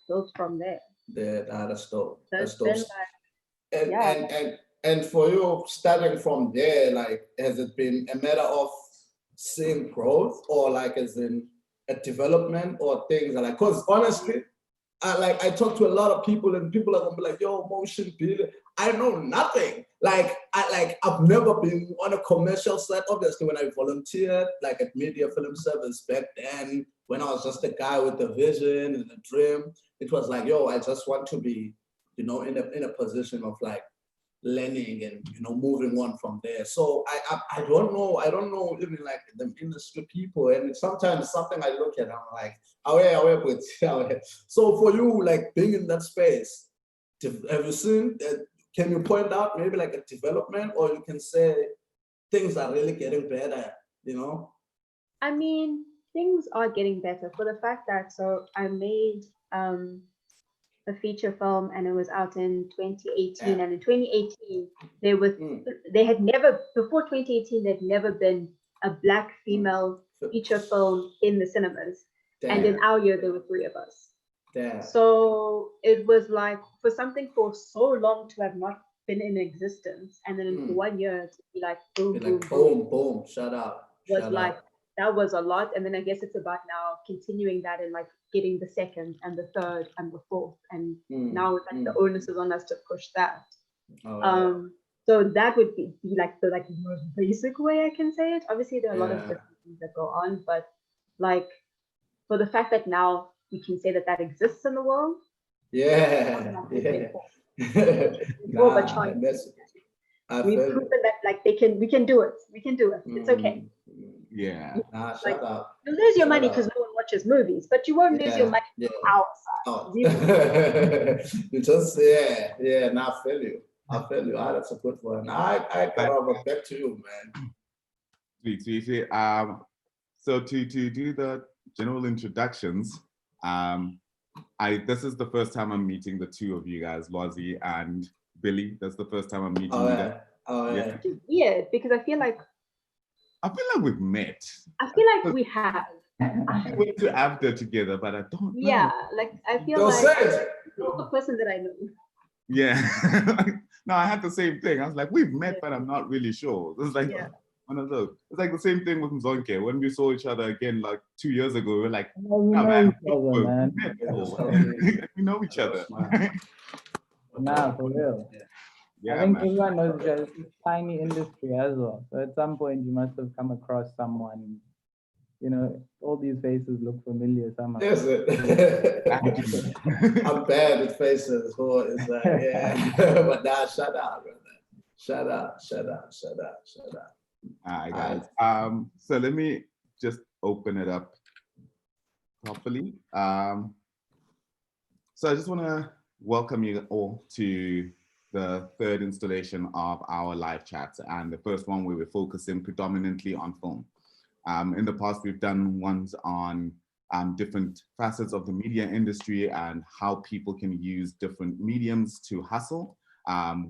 built from there. That's dope. So That's it's dope. been like, And, yeah. and for you, starting from there, like, has it been a matter of seeing growth, or like as in a development, or things like, because honestly, I talk to a lot of people, and people are gonna be like, yo, motion video, I know nothing. I've never been on a commercial set. Obviously, when I volunteered, like at Media Film Service back then, when I was just a guy with a vision and a dream, it was like, yo, I just want to be, in a position of like learning and moving on from there. So I don't know even like the industry people, and it's sometimes something I look at, I'm like, so for you, like being in that space, have you seen, can you point out maybe like a development, or you can say things are really getting better, I mean, things are getting better for the fact that, so I made a feature film, and it was out in 2018. And in 2018, they had never, before 2018, there'd never been a Black female feature film in the cinemas. And in our year, there were 3 of us. So it was like, for something for so long to have not been in existence, and then in 1 year to be like boom, boom, shut up. That was a lot. And then I guess it's about now continuing that and like getting the 2nd and the 3rd and the 4th. And now it's like the onus is on us to push that. So that would be like the most basic way I can say it. Obviously there are a lot of different things that go on, but like for the fact that now we can say that exists in the world. We've proven that like we can do it. It's okay. Yeah. Shut up. You lose your money because no one watches movies, but you won't lose your money outside. You just I feel you. That's a good one. I got over back to you, man. Sweet. So to do the general introductions, this is the first time I'm meeting the 2 of you guys, Lwazi and Billy. That's the first time I'm meeting you guys. It's weird because I feel like we've met. I feel like we have. We went to AFDA together, but I don't know. Yeah, like I feel like you're the person that I know. Yeah. No, I had the same thing. I was like, we've met, but I'm not really sure. It was like one of those. It's like the same thing with Mzonke. When we saw each other again like 2 years ago, we were like, we know each other. Nah, for real. I think everyone knows each other. It's a tiny industry as well. So at some point you must have come across someone. All these faces look familiar somehow. Is it? I'm bad with faces. It's like, but nah, shut up, brother. Shut up. All right, guys. So let me just open it up properly. So I just want to welcome you all to the 3rd installation of our live chat, and the first one where we're focusing predominantly on film. In the past, we've done ones on different facets of the media industry and how people can use different mediums to hustle.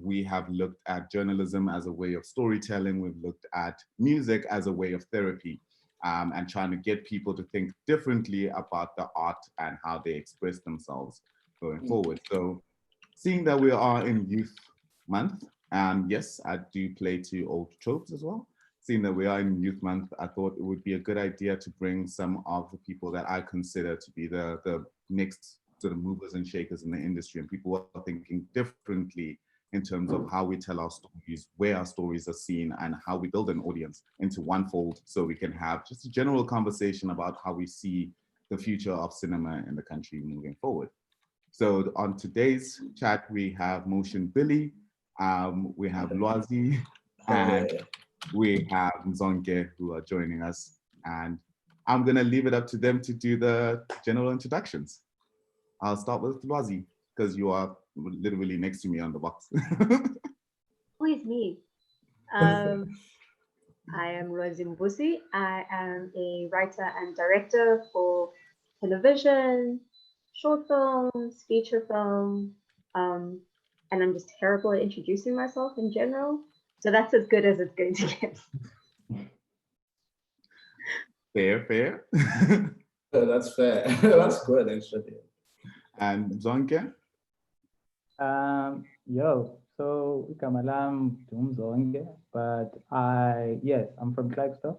We have looked at journalism as a way of storytelling. We've looked at music as a way of therapy, and trying to get people to think differently about the art and how they express themselves going forward. So seeing that we are in Youth Month, and yes, I do play to old tropes as well. Seeing that we are in Youth Month, I thought it would be a good idea to bring some of the people that I consider to be the next sort of movers and shakers in the industry, and people who are thinking differently in terms of how we tell our stories, where our stories are seen, and how we build an audience into one fold, so we can have just a general conversation about how we see the future of cinema in the country moving forward. So on today's chat, we have Motion Billy, we have Lwazi, and we have Mzonke who are joining us. And I'm gonna leave it up to them to do the general introductions. I'll start with Lwazi, because you are literally next to me on the box. Who is me? I am Mvusi. I am a writer and director for television, short films, feature film, and I'm just terrible at introducing myself in general. So that's as good as it's going to get. Fair. That's fair. That's good, actually. And Mzonke? So Kamalam Mzonke, but I'm from Flagstaff,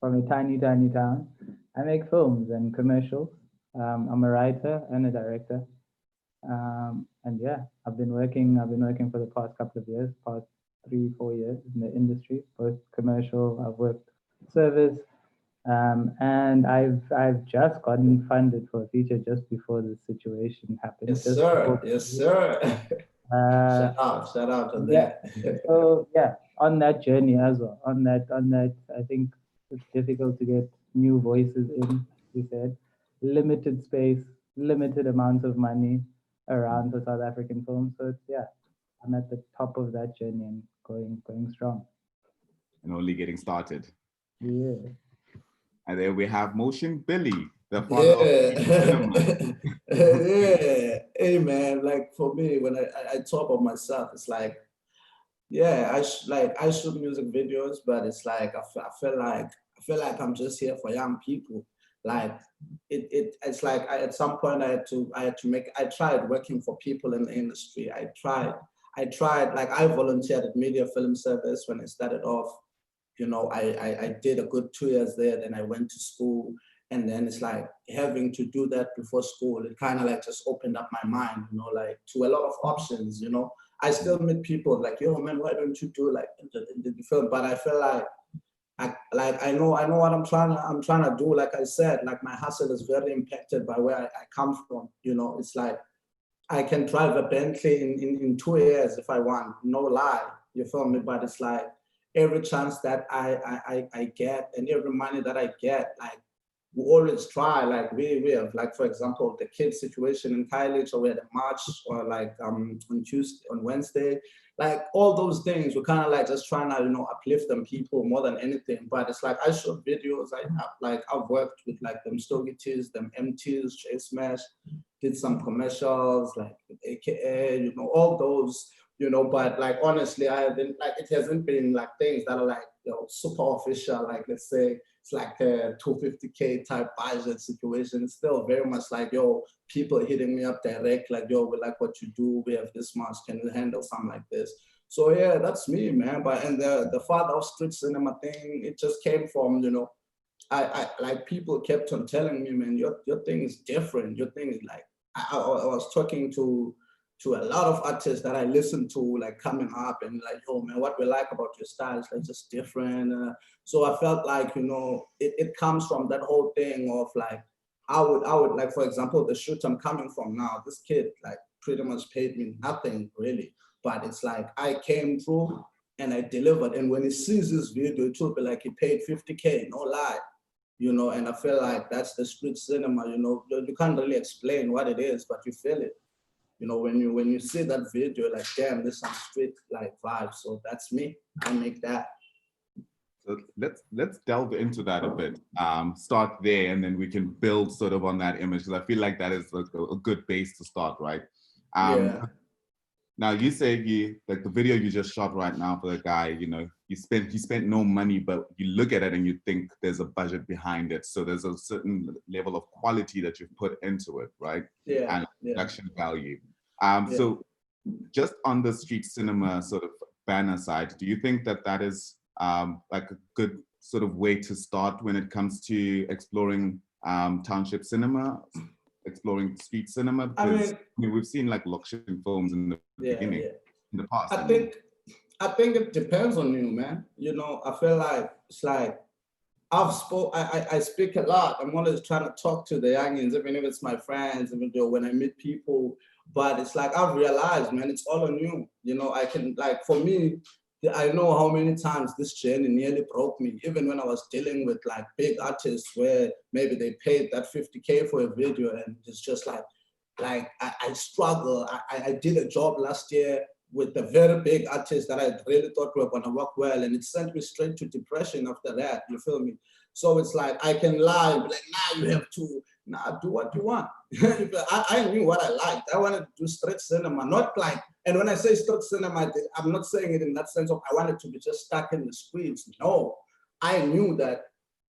from a tiny town. I make films and commercials. I'm a writer and a director. And yeah, I've been working for the past couple of years, past 3-4 years in the industry, both commercial. I've worked service, and I've just gotten funded for a feature just before the situation happened. Yes, sir. Yes, sir. Shout out to that. So yeah, on that journey as well. On that, I think it's difficult to get new voices in. You said limited space, limited amounts of money around for South African films. So I'm at the top of that journey and going strong. And only getting started. Yeah. And then we have Motion Billy, the father of cinema. Yeah. Hey man, like for me, when I talk about myself, it's like, yeah, I shoot music videos, but it's like I feel like I'm just here for young people. Like it's like at some point I tried working for people in the industry. I tried like I volunteered at Media Film Service when I started off. You know, I did a good 2 years there, then I went to school, and then it's like having to do that before school, it kind of like just opened up my mind, you know, like to a lot of options, you know. I still meet people like, yo man, why don't you do like in the film? But I feel like I know what I'm trying to do. Like I said, like my hustle is very impacted by where I come from. You know, it's like I can drive a Bentley in 2 years if I want, no lie. You feel me? But it's like every chance that I get and every money that I get, like we always try, like we have, like for example, the kids situation in college, or we had a march, or like on Wednesday, like all those things, we're kind of like just trying to, you know, uplift them people more than anything. But it's like I shoot videos, I've worked with like them Stogities, them MTs, J Smash, did some commercials, like AKA, you know, all those, you know, but like honestly, I haven't, like it hasn't been like things that are like, you know, super official, like let's say it's like a 250K type budget situation. It's still very much like, yo, people hitting me up direct, like, yo, we like what you do, we have this much, can you handle something like this? So yeah, that's me, man. But and the father of street cinema thing, it just came from, you know, I like people kept on telling me, man, your thing is different. Your thing is like, I was talking to a lot of artists that I listen to, like coming up, and like, oh man, what we like about your style is like just different. So I felt like, you know, it comes from that whole thing of like, I would like, for example, the shoot I'm coming from now, this kid like pretty much paid me nothing really, but it's like I came through and I delivered. And when he sees this video, it will be like he paid 50K, no lie. You know, and I feel like that's the street cinema, you know, you can't really explain what it is, but you feel it. You know, when you see that video, like, damn, there's some street like vibe. So that's me. I make that. So let's delve into that a bit. Start there, and then we can build sort of on that image, because I feel like that is like a good base to start, right? Yeah. Now you say like the video you just shot right now for the guy, you know, he spent no money, but you look at it and you think there's a budget behind it. So there's a certain level of quality that you've put into it, right? Yeah. And production value. Yeah. So just on the street cinema sort of banner side, do you think that is like a good sort of way to start when it comes to exploring township cinema, exploring street cinema? Because I mean, we've seen like Lokshin films in the beginning, in the past. I think it depends on you, man. You know, I feel like it's like I speak a lot. I'm always trying to talk to the youngins, even if it's my friends, even though when I meet people. But it's like I've realized, man, it's all on you. You know, I can, like, for me, I know how many times this journey nearly broke me, even when I was dealing with like big artists where maybe they paid that 50K for a video, and it's just like I struggle. I did a job last year with a very big artist that I really thought were gonna work well, and it sent me straight to depression after that, you feel me? So it's like, I can lie and be like, nah, you have to, nah, do what you want. I knew what I liked. I wanted to do street cinema, not like, and when I say street cinema, I'm not saying it in that sense of I wanted to be just stuck in the streets. No, I knew that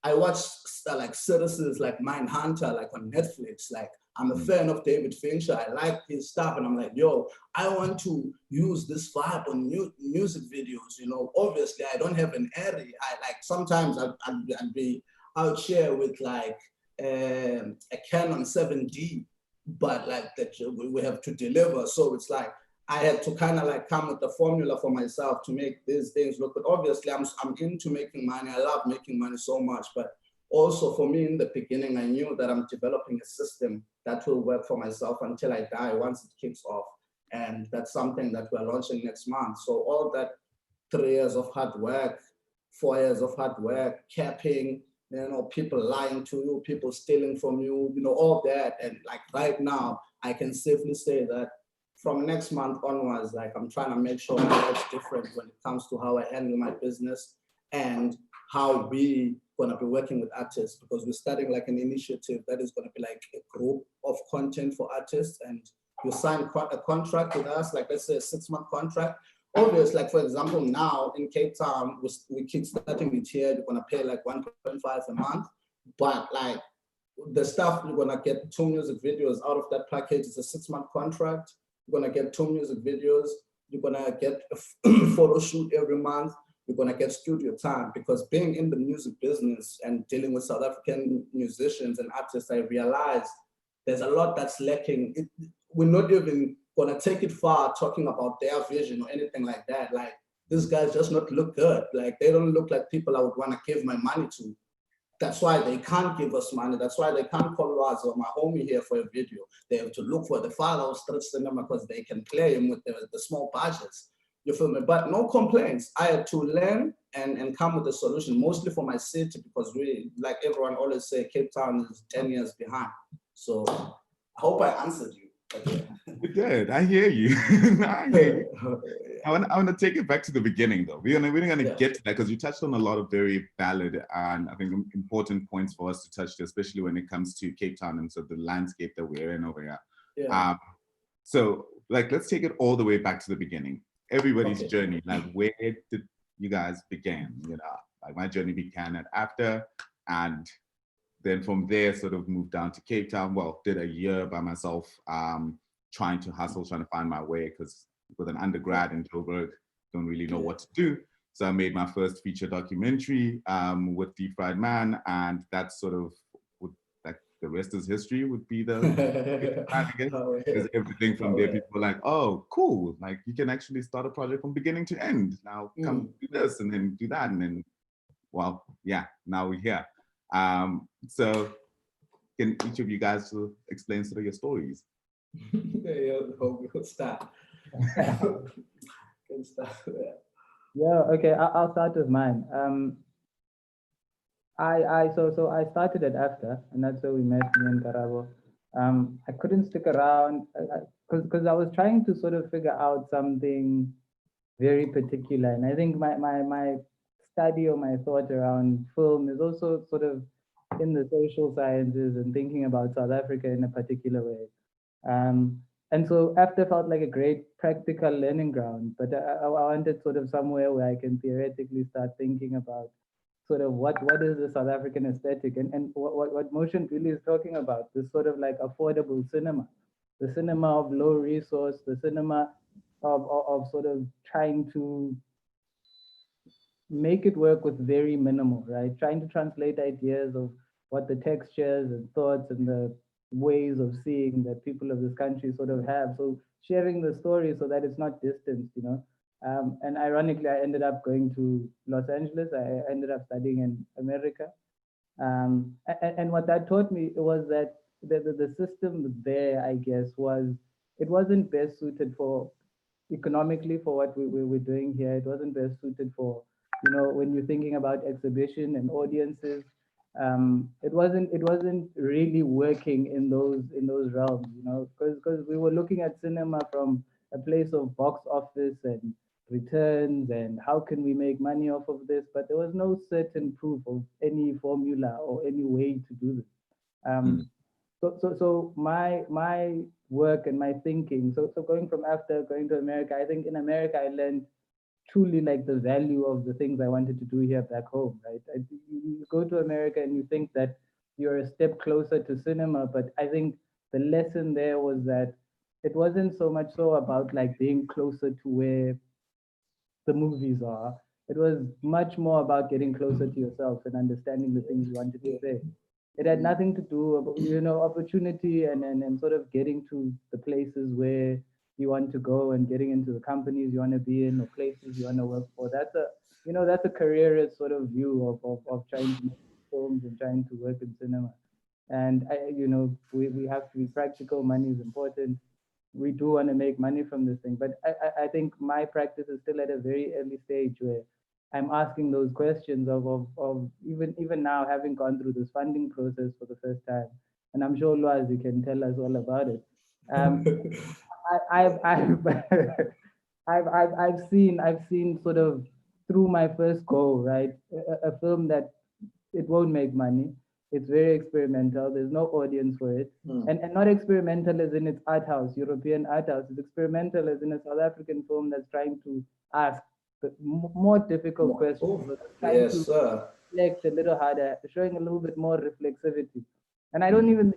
I watched like series like Mindhunter, like on Netflix. Like I'm a fan of David Fincher. I like his stuff. And I'm like, yo, I want to use this vibe on music videos. You know, obviously I don't have an area. I like, sometimes I'd be out here with like a Canon 7D, but like that we have to deliver. So it's like, I had to kind of like come with a formula for myself to make these things look good. Obviously, I'm into making money. I love making money so much. But also for me in the beginning, I knew that I'm developing a system that will work for myself until I die once it kicks off. And that's something that we're launching next month. So all that 3 years of hard work, 4 years of hard work, capping, you know, people lying to you, people stealing from you, you know, all that. And like right now, I can safely say that from next month onwards, like I'm trying to make sure my life's different when it comes to how I handle my business and how we gonna be working with artists, because we're starting like an initiative that is gonna be like a group of content for artists, and you sign a contract with us, like let's say a 6-month contract. Obviously, like for example, now in Cape Town, we kickstarting it here, you're gonna pay like 1.5 a month, but like the stuff, you're gonna get 2 music videos out of that package. It's a 6-month contract. You're gonna get 2 music videos. You're gonna get a photo shoot every month. You're gonna get studio time, because being in the music business and dealing with South African musicians and artists, I realized there's a lot that's lacking. We're not even gonna take it far talking about their vision or anything like that. Like these guys just not look good. Like they don't look like people I would wanna give my money to. That's why they can't give us money. That's why they can't call Lwazi or my homie here for a video. They have to look for the father of street cinema because they can play him with the small budgets. You feel me? But no complaints. I had to learn and come with a solution, mostly for my city, because we, like everyone always say, Cape Town is 10 years behind. So I hope I answered you. You did. I hear you. I hear you. I want to take it back to the beginning, though. We're going to get to that, because you touched on a lot of very valid and I think important points for us to touch to, especially when it comes to Cape Town and so the landscape that we're in over here. Yeah. So, like, let's take it all the way back to the beginning. Everybody's journey, like, where did you guys begin? You know, like my journey began at AFTA, and then from there sort of moved down to Cape Town. Well, did a year by myself, trying to hustle, trying to find my way, because with an undergrad in Joburg, don't really know what to do. So I made my first feature documentary with Deep Fried Man, and that's sort of, like, the rest is history would be the, because everything from there, people were like, oh, cool, like you can actually start a project from beginning to end. Now come do this and then do that. And then, well, yeah, now we're here. So can each of you guys explain sort of your stories? Good start. Good stuff. Yeah, okay, I'll start with mine. So I started at AFTA, and that's where we met, me and Karabo. I couldn't stick around because I was trying to sort of figure out something very particular, and I think my study or my thought around film is also sort of in the social sciences and thinking about South Africa in a particular way. And so AFTA felt like a great practical learning ground, but I wanted sort of somewhere where I can theoretically start thinking about sort of what is the South African aesthetic, and what Motion really is talking about, this sort of like affordable cinema, the cinema of low resource, the cinema of sort of trying to make it work with very minimal, right? Trying to translate ideas of what the textures and thoughts and the ways of seeing that people of this country sort of have. So sharing the story so that it's not distanced, you know. And ironically, I ended up going to Los Angeles. I ended up studying in America. And what that taught me was that the system there, I guess, it wasn't best suited for economically for what we were doing here. It wasn't best suited for, you know, when you're thinking about exhibition and audiences. It wasn't really working in those realms, you know, because we were looking at cinema from a place of box office and returns and how can we make money off of this, but there was no certain proof of any formula or any way to do this. So my work and my thinking, so going from AFTA, going to America, I think in America I learned truly like the value of the things I wanted to do here back home, right? You go to America and you think that you're a step closer to cinema, but I think the lesson there was that it wasn't so much so about like being closer to where the movies are. It was much more about getting closer to yourself and understanding the things you wanted to say. It had nothing to do about, opportunity and sort of getting to the places where you want to go and getting into the companies you want to be in or places you want to work for. That's a careerist sort of view of trying to make films and trying to work in cinema. And we have to be practical. Money is important. We do want to make money from this thing. But I think my practice is still at a very early stage where I'm asking those questions of even now having gone through this funding process for the first time. And I'm sure Lwazi can tell us all about it. I've I've seen sort of through my first go, right, a film that it won't make money. It's very experimental. There's no audience for it. And not experimental as in its art house, European art house. It's experimental as in a South African film that's trying to ask the more difficult questions, trying to reflect a little harder, showing a little bit more reflexivity. And I don't even,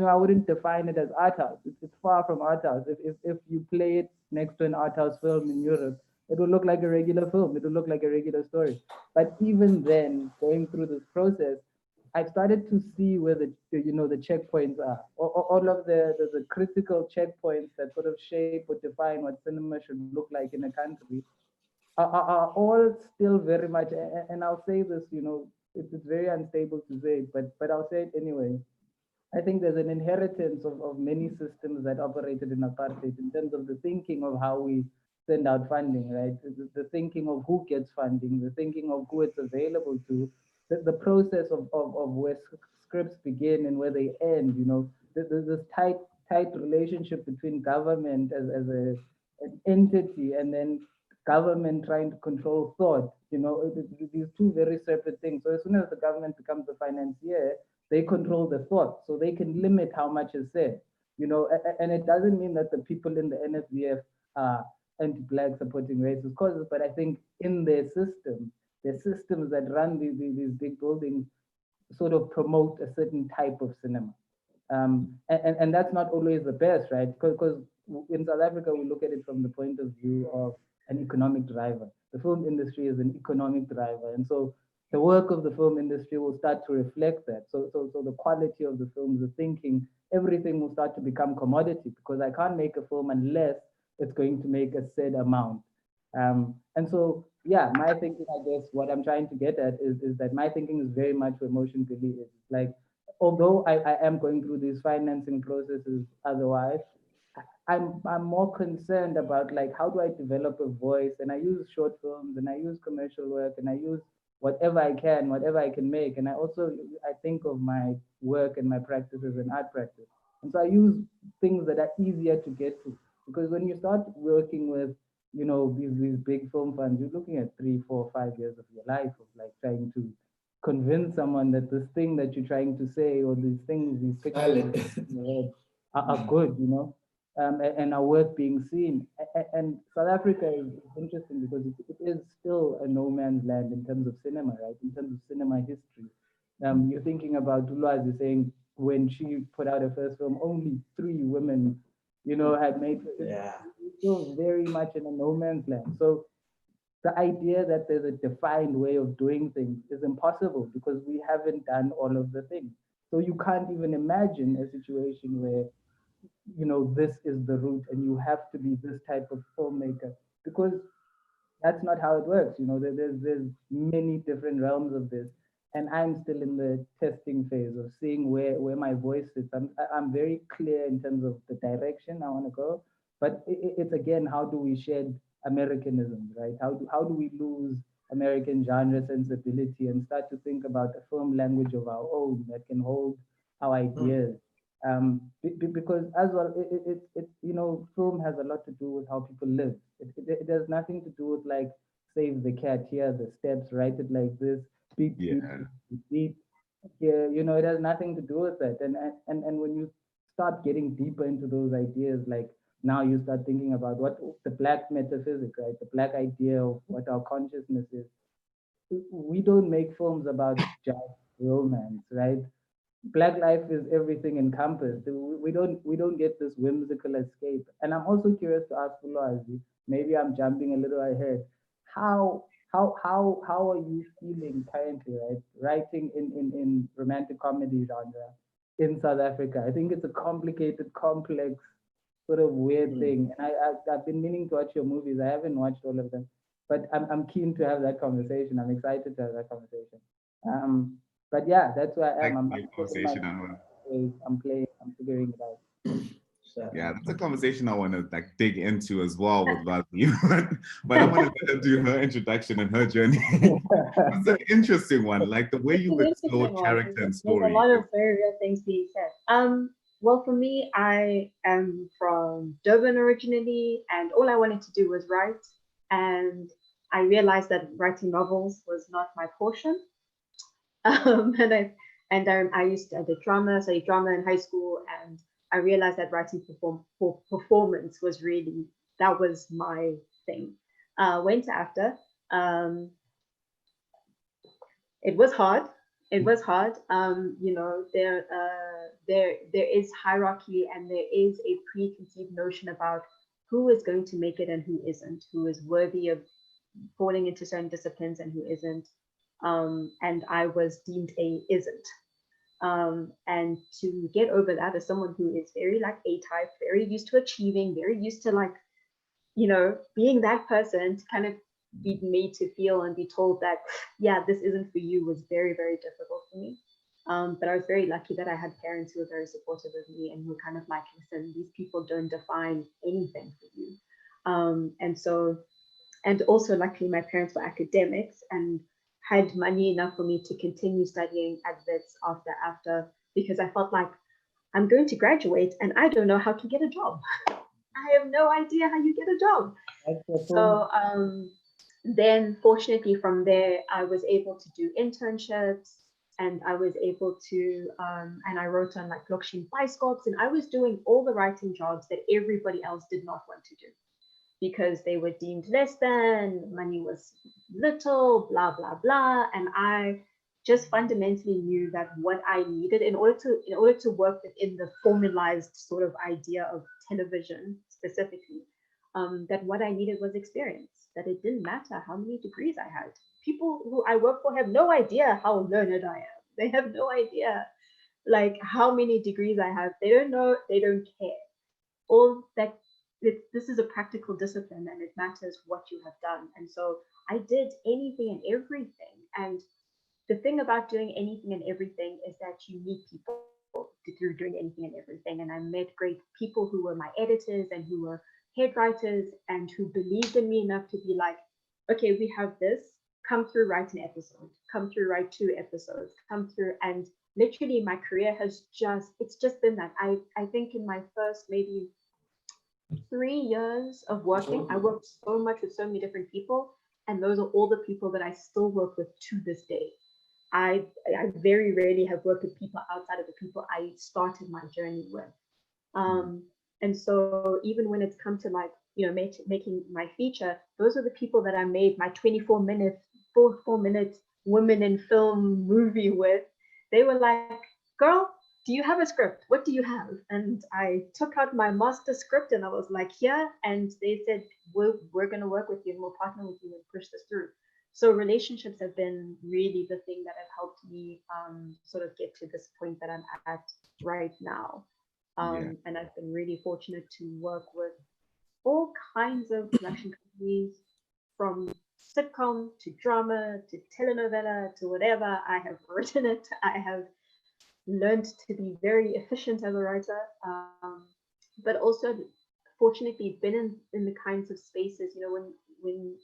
I wouldn't define it as art house. It's far from art house. If you play it next to an art house film in Europe, it will look like a regular film. It will look like a regular story. But even then, going through this process, I've started to see where the checkpoints are. All of the critical checkpoints that sort of shape or define what cinema should look like in a country are all still very much. And I'll say this, it's very unstable to say it, but I'll say it anyway. I think there's an inheritance of many systems that operated in apartheid in terms of the thinking of how we send out funding, right? The thinking of who gets funding, the thinking of who it's available to, the process of where scripts begin and where they end, this tight relationship between government as an entity and then government trying to control thought, these two very separate things. So as soon as the government becomes the financier, they control the thought, so they can limit how much is said. And it doesn't mean that the people in the NFVF are anti-black supporting racist causes, but I think in their systems that run these big buildings sort of promote a certain type of cinema. And that's not always the best, right? Because in South Africa, we look at it from the point of view of an economic driver. The film industry is an economic driver. And so the work of the film industry will start to reflect that. So the quality of the films, the thinking, everything will start to become commodity because I can't make a film unless it's going to make a said amount. And so, yeah, my thinking, I guess, what I'm trying to get at is that my thinking is very much where Motion Billy is. Like, although I am going through these financing processes otherwise, I'm more concerned about like how do I develop a voice, and I use short films and I use commercial work and I use whatever I can, whatever I can make. And I think of my work and my practice as an art practice. And so I use things that are easier to get to. Because when you start working with, these big film funds, you're looking at 3, 4, 5 years of your life of like trying to convince someone that this thing that you're trying to say or these things, these pictures in your head are good, and are worth being seen. And South Africa is interesting because it is still a no man's land in terms of cinema, right? In terms of cinema history. You're thinking about Lwazi saying when she put out her first film, only 3 women, had made it. Yeah. Still very much in a no man's land. So the idea that there's a defined way of doing things is impossible because we haven't done all of the things. So you can't even imagine a situation where this is the route and you have to be this type of filmmaker because that's not how it works. There's many different realms of this, and I'm still in the testing phase of seeing where my voice sits. I'm very clear in terms of the direction I want to go, but it's again, how do we shed Americanism, right? How do we lose American genre sensibility and start to think about a film language of our own that can hold our ideas? Because as well, film has a lot to do with how people live. It has nothing to do with like save the cat here, the steps, write it like this, beat, beat, beat. Yeah, it has nothing to do with that. And when you start getting deeper into those ideas, like now you start thinking about what the black metaphysic, right? The black idea of what our consciousness is. We don't make films about just romance, right? Black life is everything encompassed. We don't get this whimsical escape. And I'm also curious to ask Lwazi, maybe I'm jumping a little ahead. How are you feeling currently, right? Writing in romantic comedy genre in South Africa. I think it's a complicated, complex, sort of weird thing. And I've been meaning to watch your movies. I haven't watched all of them, but I'm keen to have that conversation. I'm excited to have that conversation. But yeah, that's where I am. Like I'm the still in my conversation I want. phase. I'm playing. I'm figuring it out. Yeah, that's a conversation I want to like dig into as well with Lwazi. But I want to let her do her introduction and her journey. It's an interesting one, like the way It's you've an interesting explored one. character and There's a story. lot of very real things being said. Well, for me, I am from Durban originally, and all I wanted to do was write. And I realized that writing novels was not my portion. And I used to I did drama, studied drama in high school, and I realized that writing for performance was really that was my thing. Went to after. Um, it was hard. It was hard. There is hierarchy and there is a preconceived notion about who is going to make it and who isn't, who is worthy of falling into certain disciplines and who isn't. And I was deemed a isn't. And to get over that as someone who is very like A type, very used to achieving, very used to like, being that person, to kind of be made to feel and be told that, yeah, this isn't for you, was very, very difficult for me. But I was very lucky that I had parents who were very supportive of me and who were kind of like, listen, these people don't define anything for you. And also luckily my parents were academics and had money enough for me to continue studying at Wits after because I felt like I'm going to graduate and I don't know how to get a job. I have no idea how you get a job. So then fortunately from there, I was able to do internships and I was able to, and I wrote on like blockchain bioscopes and I was doing all the writing jobs that everybody else did not want to do because they were deemed less than, money was little, blah, blah, blah. And I just fundamentally knew that what I needed in order to work within the formalized sort of idea of television specifically, that what I needed was experience, that it didn't matter how many degrees I had. People who I work for have no idea how learned I am. They have no idea like how many degrees I have. They don't know, they don't care. All that this is a practical discipline and it matters what you have done. And so I did anything and everything. And the thing about doing anything and everything is that you meet people through doing anything and everything. And I met great people who were my editors and who were head writers and who believed in me enough to be like, okay, we have this, come through, write an episode, come through, write 2 episodes, come through. And literally my career it's just been that. I think in my first maybe 3 years of working, I worked so much with so many different people, and those are all the people that I still work with to this day. I very rarely have worked with people outside of the people I started my journey with. And so even when it's come to like, making my feature, those are the people that I made my 4 minute women in film movie with. They were like, girl, do you have a script? What do you have? And I took out my master script and I was like, yeah. And they said, we're going to work with you and we'll partner with you and push this through. So relationships have been really the thing that have helped me sort of get to this point that I'm at right now. And I've been really fortunate to work with all kinds of production companies, from sitcom to drama to telenovela to whatever. I have written it. I have learned to be very efficient as a writer, but also fortunately been in the kinds of spaces, when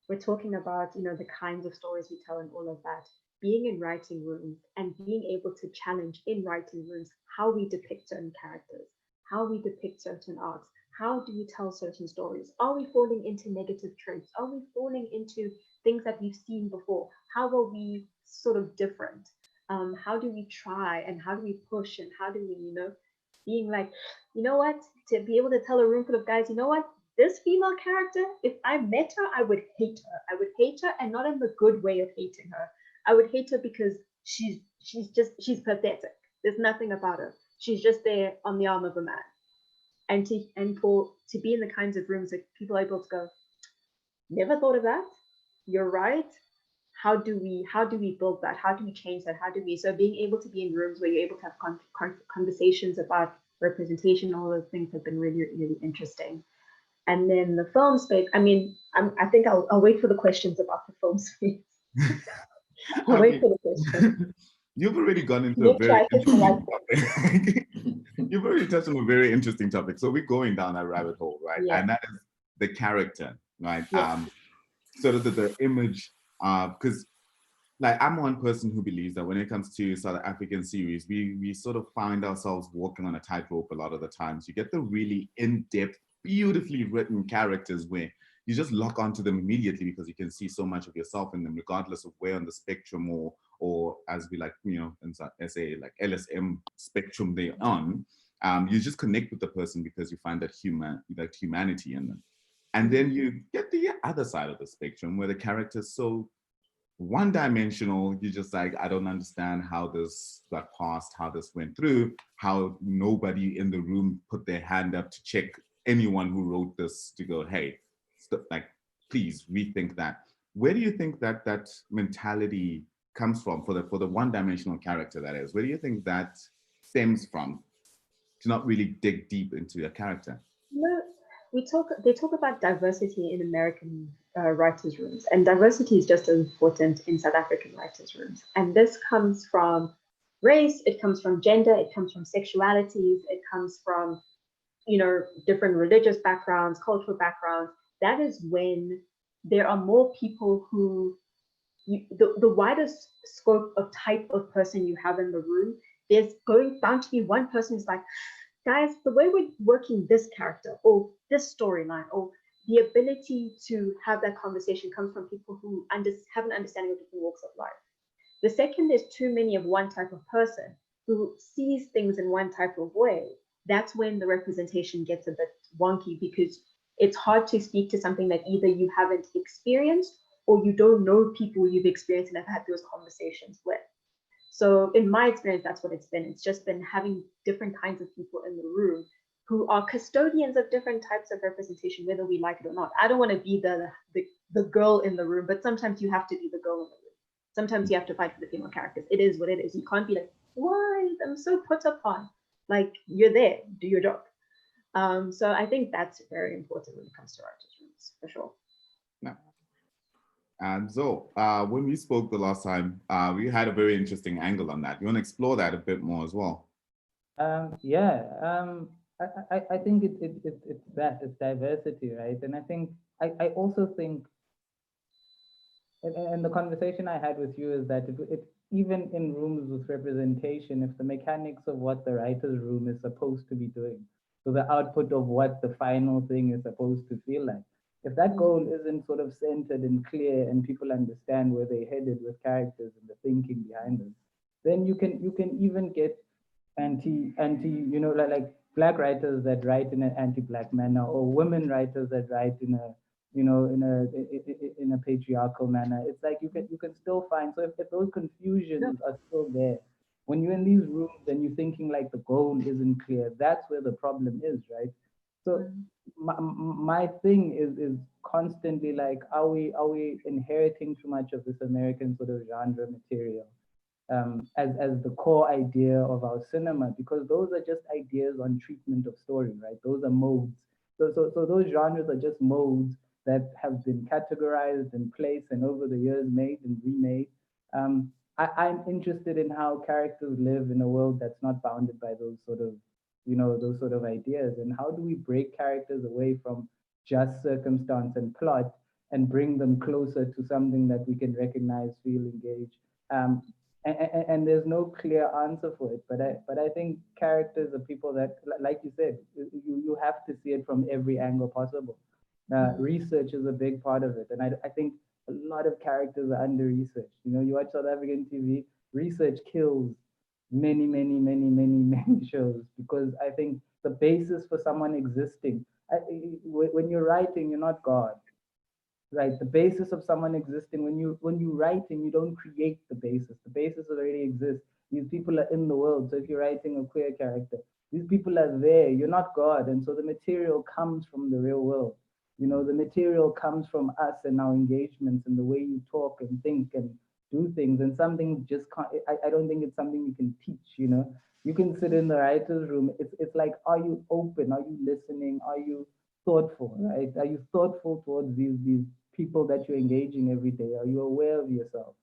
we're talking about, the kinds of stories we tell and all of that, being in writing rooms and being able to challenge in writing rooms how we depict certain characters, how we depict certain arcs, how do we tell certain stories? Are we falling into negative tropes? Are we falling into things that we've seen before? How are we sort of different? How do we try and how do we push and how do we, being like, what, to be able to tell a room full of guys, what, this female character, if I met her, I would hate her. I would hate her, and not in the good way of hating her. I would hate her because she's she's pathetic. There's nothing about her. She's just there on the arm of a man. And to be in the kinds of rooms that people are able to go, never thought of that. You're right. How do we build that? How do we change that? So being able to be in rooms where you're able to have conversations about representation, all those things have been really, really interesting. And then the film space, I mean, I think I'll wait for the questions about the film space. I'll wait for the questions. You've already gone into a very interesting topic. You've already touched on a very interesting topic. So we're going down that rabbit hole, right? Yeah. And that is the character, right? Yeah. Sort of the image, because like I'm one person who believes that when it comes to South African series, we sort of find ourselves walking on a tightrope a lot of the times. You get the really in-depth, beautifully written characters where you just lock onto them immediately because you can see so much of yourself in them, regardless of where on the spectrum or as we like, you know, in SA, like LSM spectrum they're on. You just connect with the person because you find that humanity in them. And then you get the other side of the spectrum where the character's so one-dimensional. You're just like, I don't understand how this got passed, how this went through, how nobody in the room put their hand up to check anyone who wrote this to go, hey, like, please rethink that. Where do you think that mentality comes from for the one-dimensional character, that is? Where do you think that stems from, to not really dig deep into a character? No, they talk about diversity in American writers' rooms, and diversity is just as important in South African writers' rooms. And this comes from race, it comes from gender, it comes from sexualities, it comes from, you know, different religious backgrounds, cultural backgrounds. That is when there are more people who, the widest scope of type of person you have in the room, there's bound to be one person who's like, guys, the way we're working this character or this storyline or the ability to have that conversation comes from people who have an understanding of different walks of life. The second, there's too many of one type of person who sees things in one type of way. That's when the representation gets a bit wonky because it's hard to speak to something that either you haven't experienced or you don't know people you've experienced and have had those conversations with. So in my experience, that's what it's been. It's just been having different kinds of people in the room who are custodians of different types of representation, whether we like it or not. I don't want to be the girl in the room, but sometimes you have to be the girl in the room. Sometimes you have to fight for the female characters. It is what it is. You can't be like, why? I'm so put upon. Like, you're there, do your job. So I think that's very important when it comes to writers' rooms, for sure. Yeah. And so when we spoke the last time, we had a very interesting angle on that. You want to explore that a bit more as well? I think it's diversity, right? And I think, I also think, and the conversation I had with you is that it even in rooms with representation, if the mechanics of what the writer's room is supposed to be doing, so the output of what the final thing is supposed to feel like, if that goal isn't sort of centered and clear and people understand where they're headed with characters and the thinking behind them, then you can even get anti, you know, like Black writers that write in an anti-Black manner, or women writers that write in a, you know, in a patriarchal manner. It's like you can still find, so if those confusions are still there, when you're in these rooms and you're thinking like the goal isn't clear, that's where the problem is, right? So my thing is constantly like, are we inheriting too much of this American sort of genre material as the core idea of our cinema? Because those are just ideas on treatment of story, right? Those are modes. So those genres are just modes that have been categorized and placed and over the years made and remade. I'm interested in how characters live in a world that's not bounded by those sort of, you know, those sort of ideas. And how do we break characters away from just circumstance and plot and bring them closer to something that we can recognize, feel, engage? And there's no clear answer for it, but I think characters are people that, like you said, you have to see it from every angle possible. Research is a big part of it, and I think a lot of characters are under researched. You know, you watch South African TV, research kills many shows, because I think the basis for someone existing, when you're writing, you're not God. Right, the basis of someone existing, when you write and you don't create the basis already exists, These people are in the world. So if you're writing a queer character, these people are there. You're not God. And so the material comes from the real world. You know, the material comes from us and our engagements and the way you talk and think and do things. And something just can't, I don't think it's something you can teach, you know. You can sit in the writer's room. It's like, are you open? Are you listening? Are you thoughtful, right? Are you thoughtful towards these people that you're engaging every day? Are you aware of yourself?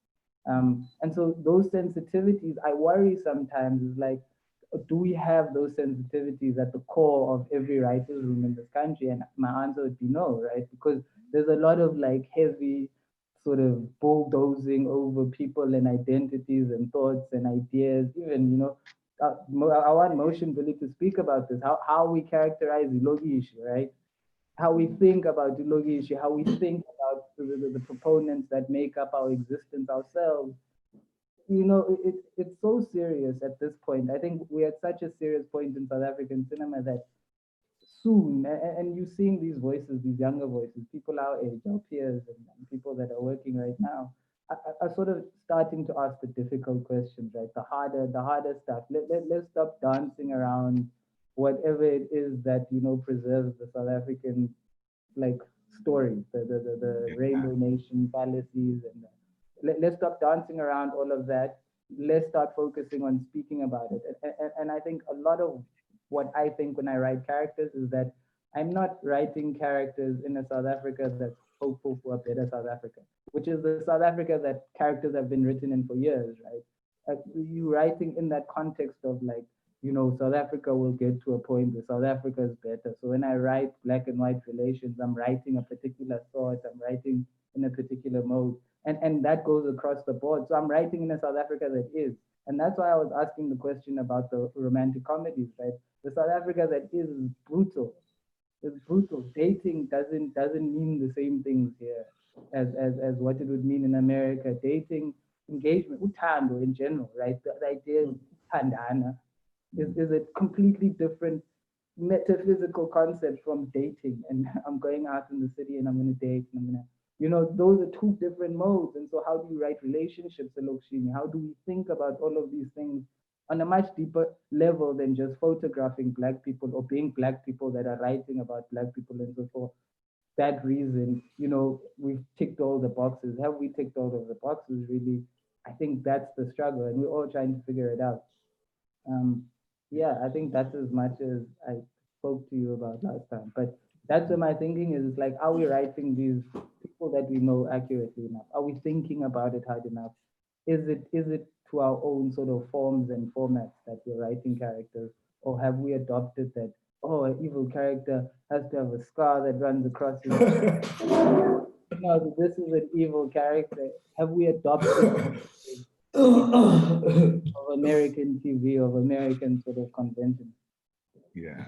And so those sensitivities, I worry sometimes, is like, do we have those sensitivities at the core of every writer's room in this country? And my answer would be no, right? Because there's a lot of like heavy sort of bulldozing over people and identities and thoughts and ideas. Even, you know, I want Motion Billy to speak about this, how we characterize Ilogish, right? How we think about Ilogish, how we think about the proponents that make up our existence ourselves. You know, it's so serious at this point. I think we're at such a serious point in South African cinema that soon, and you're seeing these voices, these younger voices, people our age, our peers, and people that are working right now, are sort of starting to ask the difficult questions, right? The harder stuff. Let's stop dancing around whatever it is that, you know, preserves the South African like story, the Rainbow Nation fallacies, and let's stop dancing around all of that. Let's start focusing on speaking about it. And I think a lot of what I think when I write characters is that I'm not writing characters in a South Africa that's hopeful for a better South Africa, which is the South Africa that characters have been written in for years, right? You writing in that context of like, you know, South Africa will get to a point where South Africa is better. So when I write black and white relations, I'm writing a particular thought, I'm writing in a particular mode. And that goes across the board. So I'm writing in a South Africa that is. And that's why I was asking the question about the romantic comedies, right? The South Africa that is brutal. It's brutal. Dating doesn't mean the same things here as what it would mean in America. Dating, engagement, utando in general, right? The idea of utandana is a completely different metaphysical concept from dating. And I'm going out in the city and I'm going to date and I'm going to, you know, those are two different modes. And so how do you write relationships, Alokshini? How do we think about all of these things on a much deeper level than just photographing Black people or being Black people that are writing about Black people? And so for that reason, you know, we've ticked all the boxes. Have we ticked all of the boxes, really? I think that's the struggle, and we're all trying to figure it out. Yeah, I think that's as much as I spoke to you about last time. But that's where my thinking is, like, are we writing these people that we know accurately enough? Are we thinking about it hard enough? Is it to our own sort of forms and formats that we're writing characters? Or have we adopted that, oh, an evil character has to have a scar that runs across his no, this is an evil character. Have we adopted of American TV, of American sort of convention? Yeah.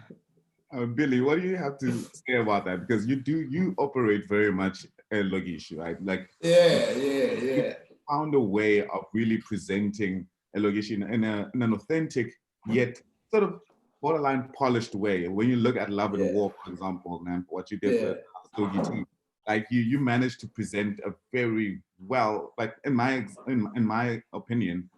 Billy, what do you have to say about that? Because you operate very much a Logish, right? Like, yeah. You found a way of really presenting a Logish in an authentic yet sort of borderline polished way. When you look at Love and War, for example, man, what you did with Stogie T, like you managed to present a very well, like in my opinion,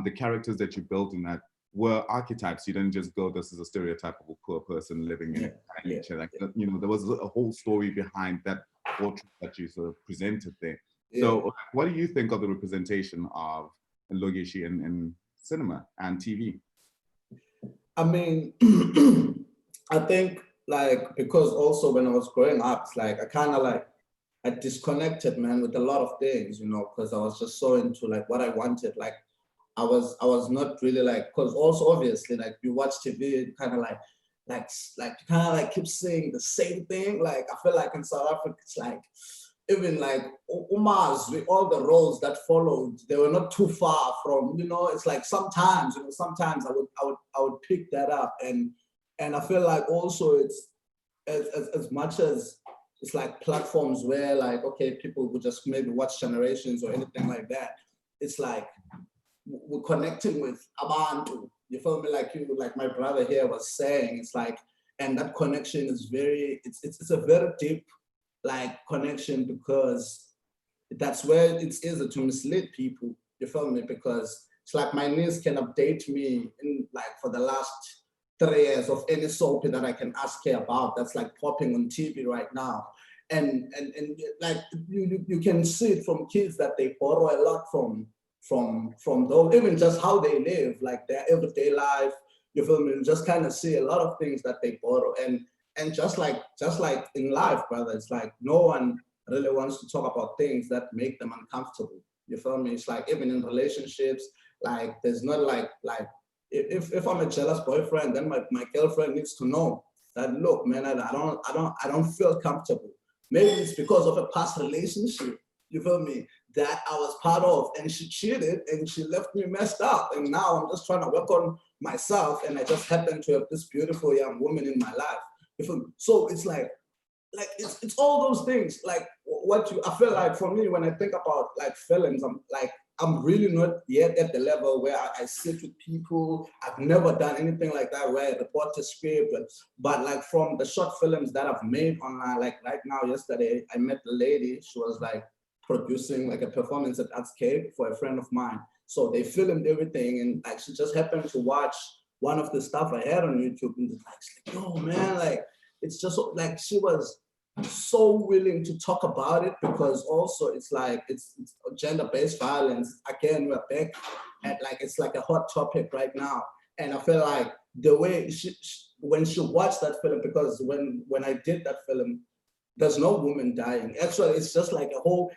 the characters that you built in that were archetypes. You didn't just go, this is a stereotype of a poor person living in nature. Like, you know, there was a whole story behind that portrait that you sort of presented there. So what do you think of the representation of Logishi in cinema and TV? I mean, I think like, because also when I was growing up, it's like, I disconnected, man, with a lot of things, you know, because I was just so into like what I wanted. Like, I was not really like, because also obviously like you watch TV, kind of like keep saying the same thing. Like I feel like in South Africa, it's like even like Umaz, with all the roles that followed, they were not too far from, you know, it's like sometimes, you know, sometimes I would pick that up, and I feel like also it's as much as it's like platforms where like, okay, people would just maybe watch Generations or anything like that. It's like we're connecting with abantu, you feel me? Like my brother here was saying, it's like, and that connection is it's a very deep like connection, because that's where it's easy to mislead people, you feel me? Because It's like my niece can update me in like for the last 3 years of any soap that I can ask her about that's like popping on TV right now. And like you can see it from kids that they borrow a lot from those, even just how they live, like their everyday life. You feel me? You just kind of see a lot of things that they borrow. And just like in life, brother, it's like no one really wants to talk about things that make them uncomfortable. You feel me? It's like even in relationships, like there's not like if I'm a jealous boyfriend, then my girlfriend needs to know that, look, man, I don't feel comfortable. Maybe it's because of a past relationship, you feel me, that I was part of, and she cheated and she left me messed up. And now I'm just trying to work on myself, and I just happen to have this beautiful young woman in my life. You feel me? So it's like it's all those things. Like I feel like for me, when I think about like films, I'm really not yet at the level where I sit with people. I've never done anything like that where I report a script. But like from the short films that I've made online, like right now, yesterday, I met a lady. She was like producing like a performance at Artscape for a friend of mine. So they filmed everything, and like she just happened to watch one of the stuff I had on YouTube, and it's like, yo, man, like it's just like she was so willing to talk about it, because also it's like it's gender-based violence. Again, we're back at like it's like a hot topic right now. And I feel like the way when she watched that film, because when I did that film, there's no woman dying. Actually, it's just like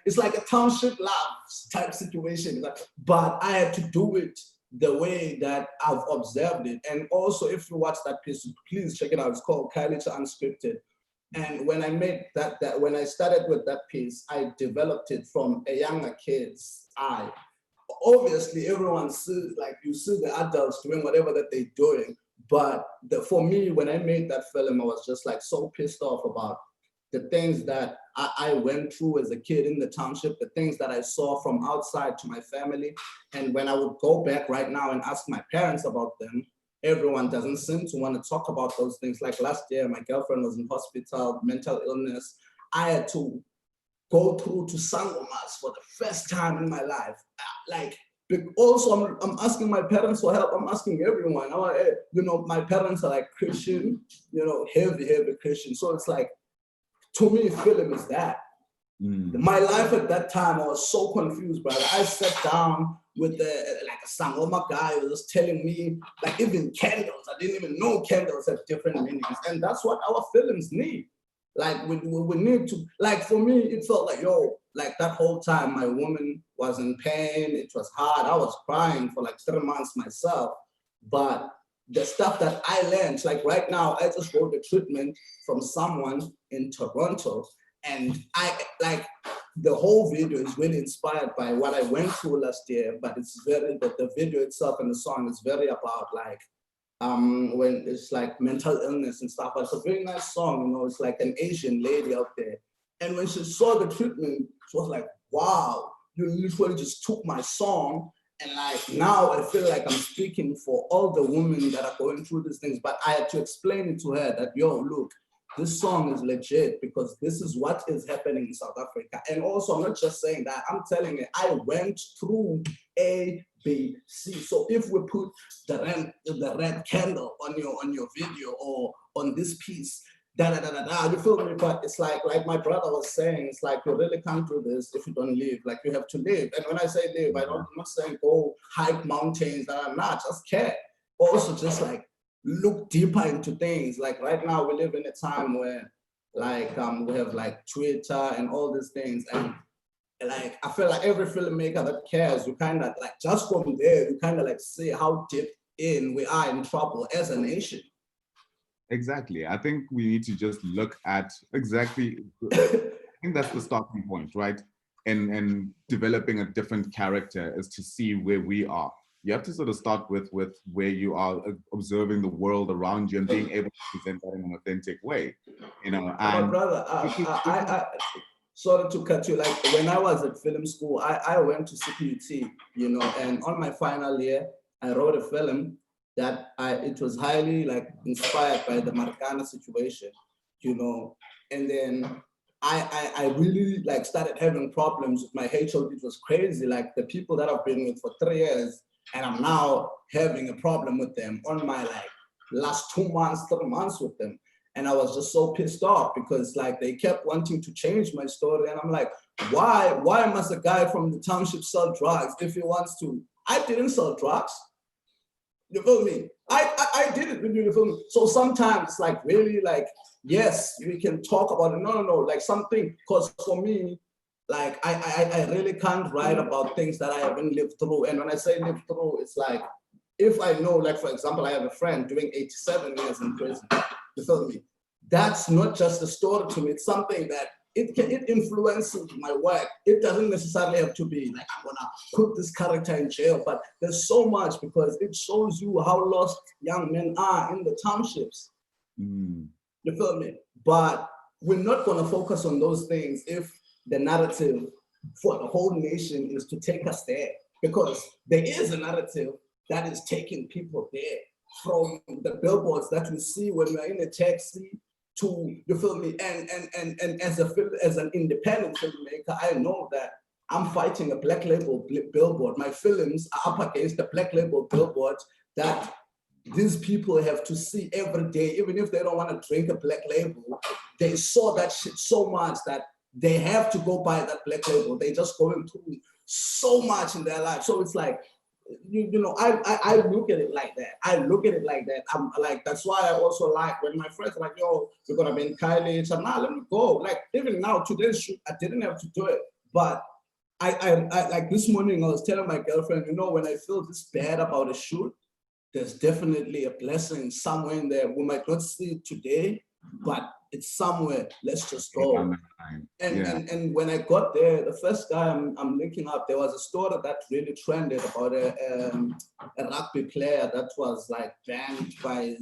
it's like a township loves type situation. But I had to do it the way that I've observed it. And also, if you watch that piece, please check it out. It's called Kylie Unscripted. And when I made when I started with that piece, I developed it from a younger kid's eye. Obviously, everyone sees, like you see the adults doing whatever that they're doing. But for me, when I made that film, I was just like so pissed off about the things that I went through as a kid in the township, the things that I saw from outside to my family. And when I would go back right now and ask my parents about them, everyone doesn't seem to want to talk about those things. Like last year, my girlfriend was in hospital, mental illness. I had to go through to Sangomas for the first time in my life. Like, also, I'm asking my parents for help. I'm asking everyone. My parents are like Christian, heavy Christian. So it's like, to me, film is that. My life at that time, I was so confused, brother. I sat down with a Sangoma guy who was telling me, like, even candles, I didn't even know candles have different meanings. And that's what our films need. Like, we need to, like, for me, it felt like, like that whole time, my woman was in pain. It was hard. I was crying for like 3 months myself. But the stuff that I learned, like right now, I just wrote a treatment from someone in Toronto. And the whole video is really inspired by what I went through last year, but it's the video itself and the song is very about like, when it's like mental illness and stuff. But it's a very nice song, it's like an Asian lady out there. And when she saw the treatment, she was like, wow, you literally just took my song. And like now I feel like I'm speaking for all the women that are going through these things, but I had to explain it to her that, look, this song is legit because this is what is happening in South Africa. And also, I'm not just saying that, I'm telling you, I went through A, B, C. So if we put the red candle on your video or on this piece, you feel me? But it's like my brother was saying, it's like you really can't do this if you don't live. Like you have to live. And when I say live, I'm not saying go hike mountains. I'm not, just care. Also just like look deeper into things. Like right now we live in a time where like we have like Twitter and all these things. And like I feel like every filmmaker that cares, you kind of like just from there, you kind of like see how deep in we are in trouble as a nation. Exactly. I think we need to just look at exactly, I think that's the starting point, right? And developing a different character is to see where we are. You have to sort of start with where you are observing the world around you and being able to present that in an authentic way, And my brother, I sorry to cut you. Like when I was at film school, I went to CPUT, and on my final year, I wrote a film that it was highly like inspired by the Marikana situation, and then I really like started having problems with my HOD. It was crazy. Like the people that I've been with for 3 years, And I'm now having a problem with them on my like last 2 months, 3 months with them. And I was just so pissed off because like they kept wanting to change my story. And I'm like, why must a guy from the township sell drugs if he wants to? I didn't sell drugs. You feel me? I did it, you feel me? So sometimes it's like really like, yes, we can talk about it. No, like something, because for me, like I really can't write about things that I haven't lived through. And when I say lived through, it's like, if I know, like for example, I have a friend doing 87 years in prison, you feel me? That's not just a story to me, it's something that it influences my work. It doesn't necessarily have to be like, I'm gonna put this character in jail, but there's so much because it shows you how lost young men are in the townships. You feel me? But we're not gonna focus on those things if the narrative for the whole nation is to take us there, because there is a narrative that is taking people there, from the billboards that we see when we're in a taxi to, you feel me? And as an independent filmmaker, I know that I'm fighting a black label billboard. My films are up against the black label billboard that these people have to see every day, even if they don't want to drink a black label. They saw that shit so much that they have to go buy that black label. They just going through so much in their life. So it's like, you know, I look at it like that. I look at it like that. I'm like, that's why I also like when my friends are like, yo, we're gonna be in college. I'm like, let me go. Like even now, today's shoot, I didn't have to do it. But I like this morning, I was telling my girlfriend, you know, when I feel this bad about a shoot, there's definitely a blessing somewhere in there. We might not see it today, but it's somewhere. Let's just go. And when I got there, the first guy I'm linking up, there was a story that really trended about a rugby player that was like banned by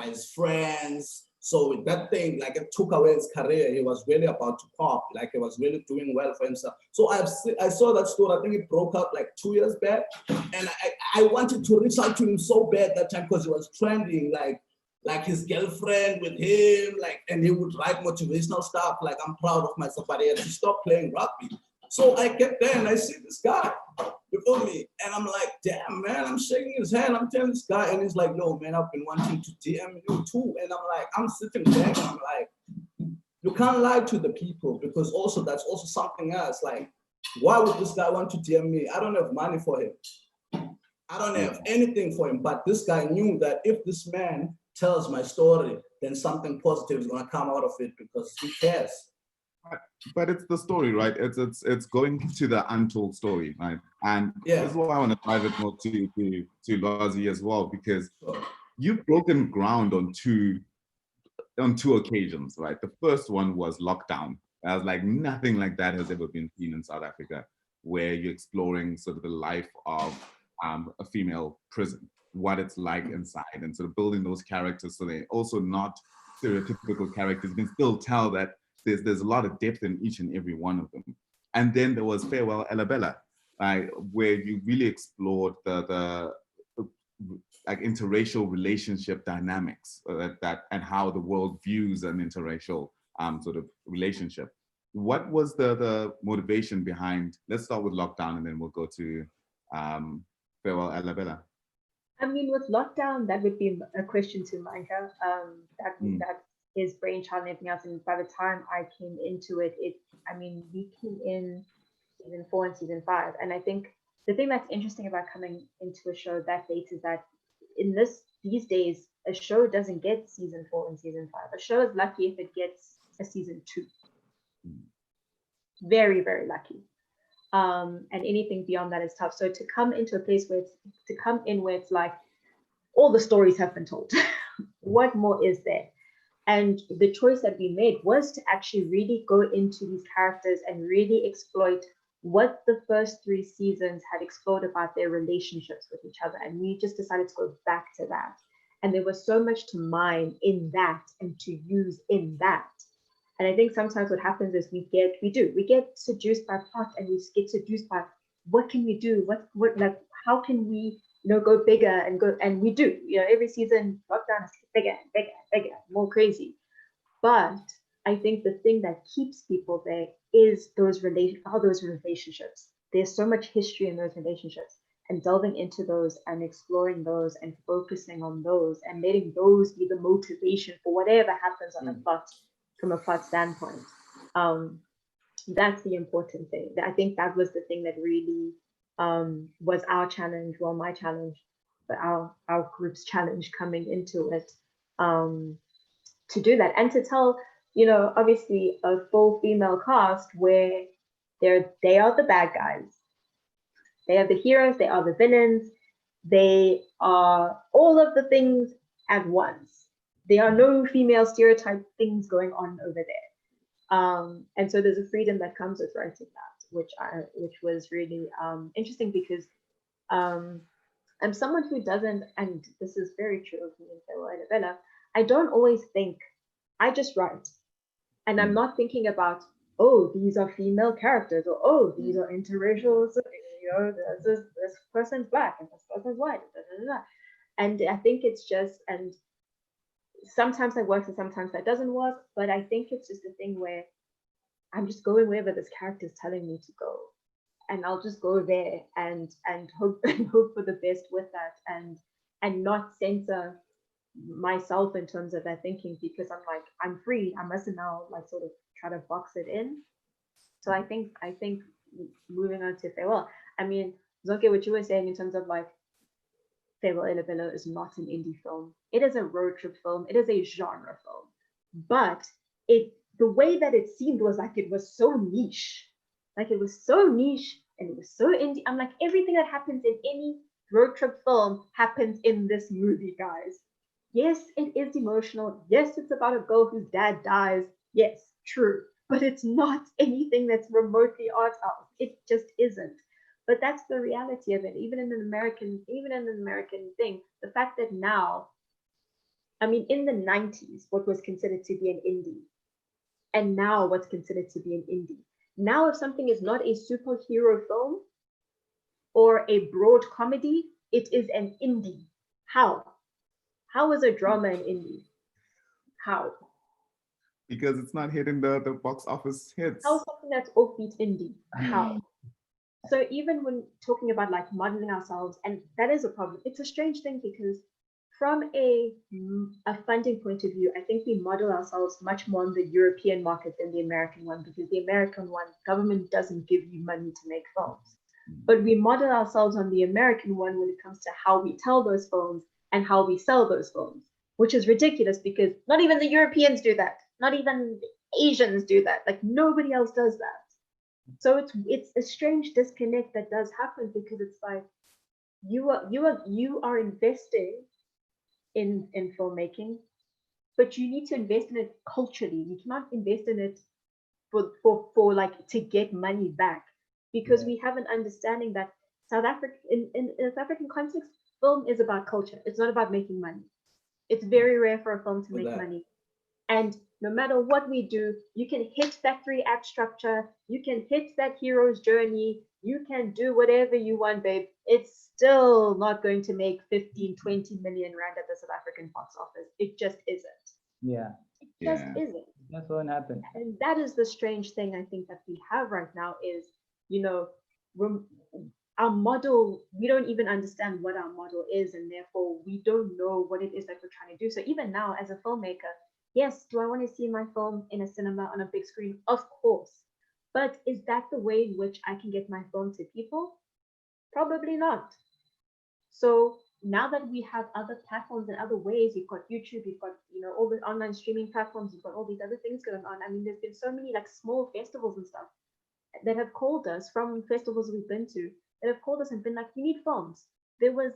his friends. So that thing, like it took away his career. He was really about to pop, like he was really doing well for himself. So I saw that story. I think it broke out like 2 years back, and I wanted to reach out to him so bad that time because it was trending, like his girlfriend with him, like, and he would write motivational stuff, like, I'm proud of myself, but he had to stop playing rugby. So I get there and I see this guy, you feel me? And I'm like, damn, man, I'm shaking his hand. I'm telling this guy, and he's like, yo, man, I've been wanting to DM you too. And I'm like, I'm sitting there and I'm like, you can't lie to the people, because also that's also something else. Like, why would this guy want to DM me? I don't have money for him. I don't have anything for him, but this guy knew that if this man tells my story, then something positive is gonna come out of it because he cares. But it's the story, right? It's going to the untold story, right? And this is why I want to dive it more to Lwazi as well, because you've broken ground on two occasions, right? The first one was lockdown. I was like, nothing like that has ever been seen in South Africa, where you're exploring sort of the life of a female prison, what it's like inside, and sort of building those characters so they're also not stereotypical characters. You can still tell that there's a lot of depth in each and every one of them. And then there was Farewell Ella, where you really explored the like interracial relationship dynamics and how the world views an interracial sort of relationship. What was the motivation behind? Let's start with lockdown, and then we'll go to Farewell Ella. I mean, with lockdown, that would be a question to Micah. That his brainchild and everything else. And by the time I came into it, we came in season 4 and season 5. And I think the thing that's interesting about coming into a show that late is that these days, a show doesn't get season 4 and season 5. A show is lucky if it gets a season 2. Very, very lucky. And anything beyond that is tough. So to come into a place where it's like all the stories have been told, what more is there? And the choice that we made was to actually really go into these characters and really exploit what the first 3 seasons had explored about their relationships with each other. And we just decided to go back to that. And there was so much to mine in that and to use in that. And I think sometimes what happens is we get seduced by plot, and we get seduced by what can we do? How can we, go bigger and we do, every season lockdown is bigger and bigger and bigger, more crazy. But I think the thing that keeps people there is those relationships. There's so much history in those relationships. and delving into those and exploring those and focusing on those and letting those be the motivation for whatever happens on a plot from a plot standpoint. That's the important thing. I think that was the thing that really was our challenge, well, my challenge, but our group's challenge coming into it, to do that and to tell, you know, obviously a full female cast where they are the bad guys, they are the heroes, they are the villains, they are all of the things at once. There are no female stereotype things going on over there. And so there's a freedom that comes with writing that, which was really interesting, because I'm someone who doesn't, and this is very true of me and Bella, I don't always think, I just write. And I'm not thinking about, oh, these are female characters, or oh, these are interracial, you know, this person's black and this person's white. And I think it's just, and sometimes that works and sometimes that doesn't work, but I think it's just a thing where I'm just going wherever this character is telling me to go, and I'll just go there and hope for the best with that, and not censor myself in terms of that thinking, because I'm like, I'm free, I mustn't now like sort of try to box it in. So I think moving on to Farewell, I mean, Mzonke, what you were saying in terms of like, Farewell Ilabella is not an indie film. It is a road trip film. It is a genre film. But the way that it seemed was like it was so niche. Like it was so niche and it was so indie. I'm like, everything that happens in any road trip film happens in this movie, guys. Yes, it is emotional. Yes, it's about a girl whose dad dies. Yes, true. But it's not anything that's remotely art house. It just isn't. But that's the reality of it. Even in an American thing, the fact that now, I mean, in the 90s, what was considered to be an indie, and now what's considered to be an indie. Now, if something is not a superhero film or a broad comedy, it is an indie. How? How is a drama an indie? How? Because it's not hitting the box office hits. How is something that's offbeat indie? How? So even when talking about like modeling ourselves, and that is a problem, it's a strange thing, because from a funding point of view, I think we model ourselves much more on the European market than the American one, because the American one, government doesn't give you money to make films. But we model ourselves on the American one when it comes to how we tell those films and how we sell those films, which is ridiculous, because not even the Europeans do that. Not even Asians do that. Like nobody else does that. So it's a strange disconnect that does happen, because it's like you are investing in filmmaking, but you need to invest in it culturally. You cannot invest in it for like to get money back, because we have an understanding that South Africa in a South African context, film is about culture. It's not about making money. It's very rare for a film to make money. And no matter what we do, you can hit that 3-act structure, you can hit that hero's journey, you can do whatever you want, babe. It's still not going to make 15, 20 million rand at the South African box office. It just isn't. Yeah. It just isn't. That's what happened. And that is the strange thing I think that we have right now is, you know, our model, we don't even understand what our model is, and therefore we don't know what it is that we're trying to do. So even now as a filmmaker, yes, do I want to see my film in a cinema on a big screen? Of course. But is that the way in which I can get my film to people? Probably not. So now that we have other platforms and other ways, you've got YouTube, you've got, you know, all the online streaming platforms, you've got all these other things going on. I mean, there's been so many like small festivals and stuff that have called us from festivals we've been to, that have called us and been like, we need films. There was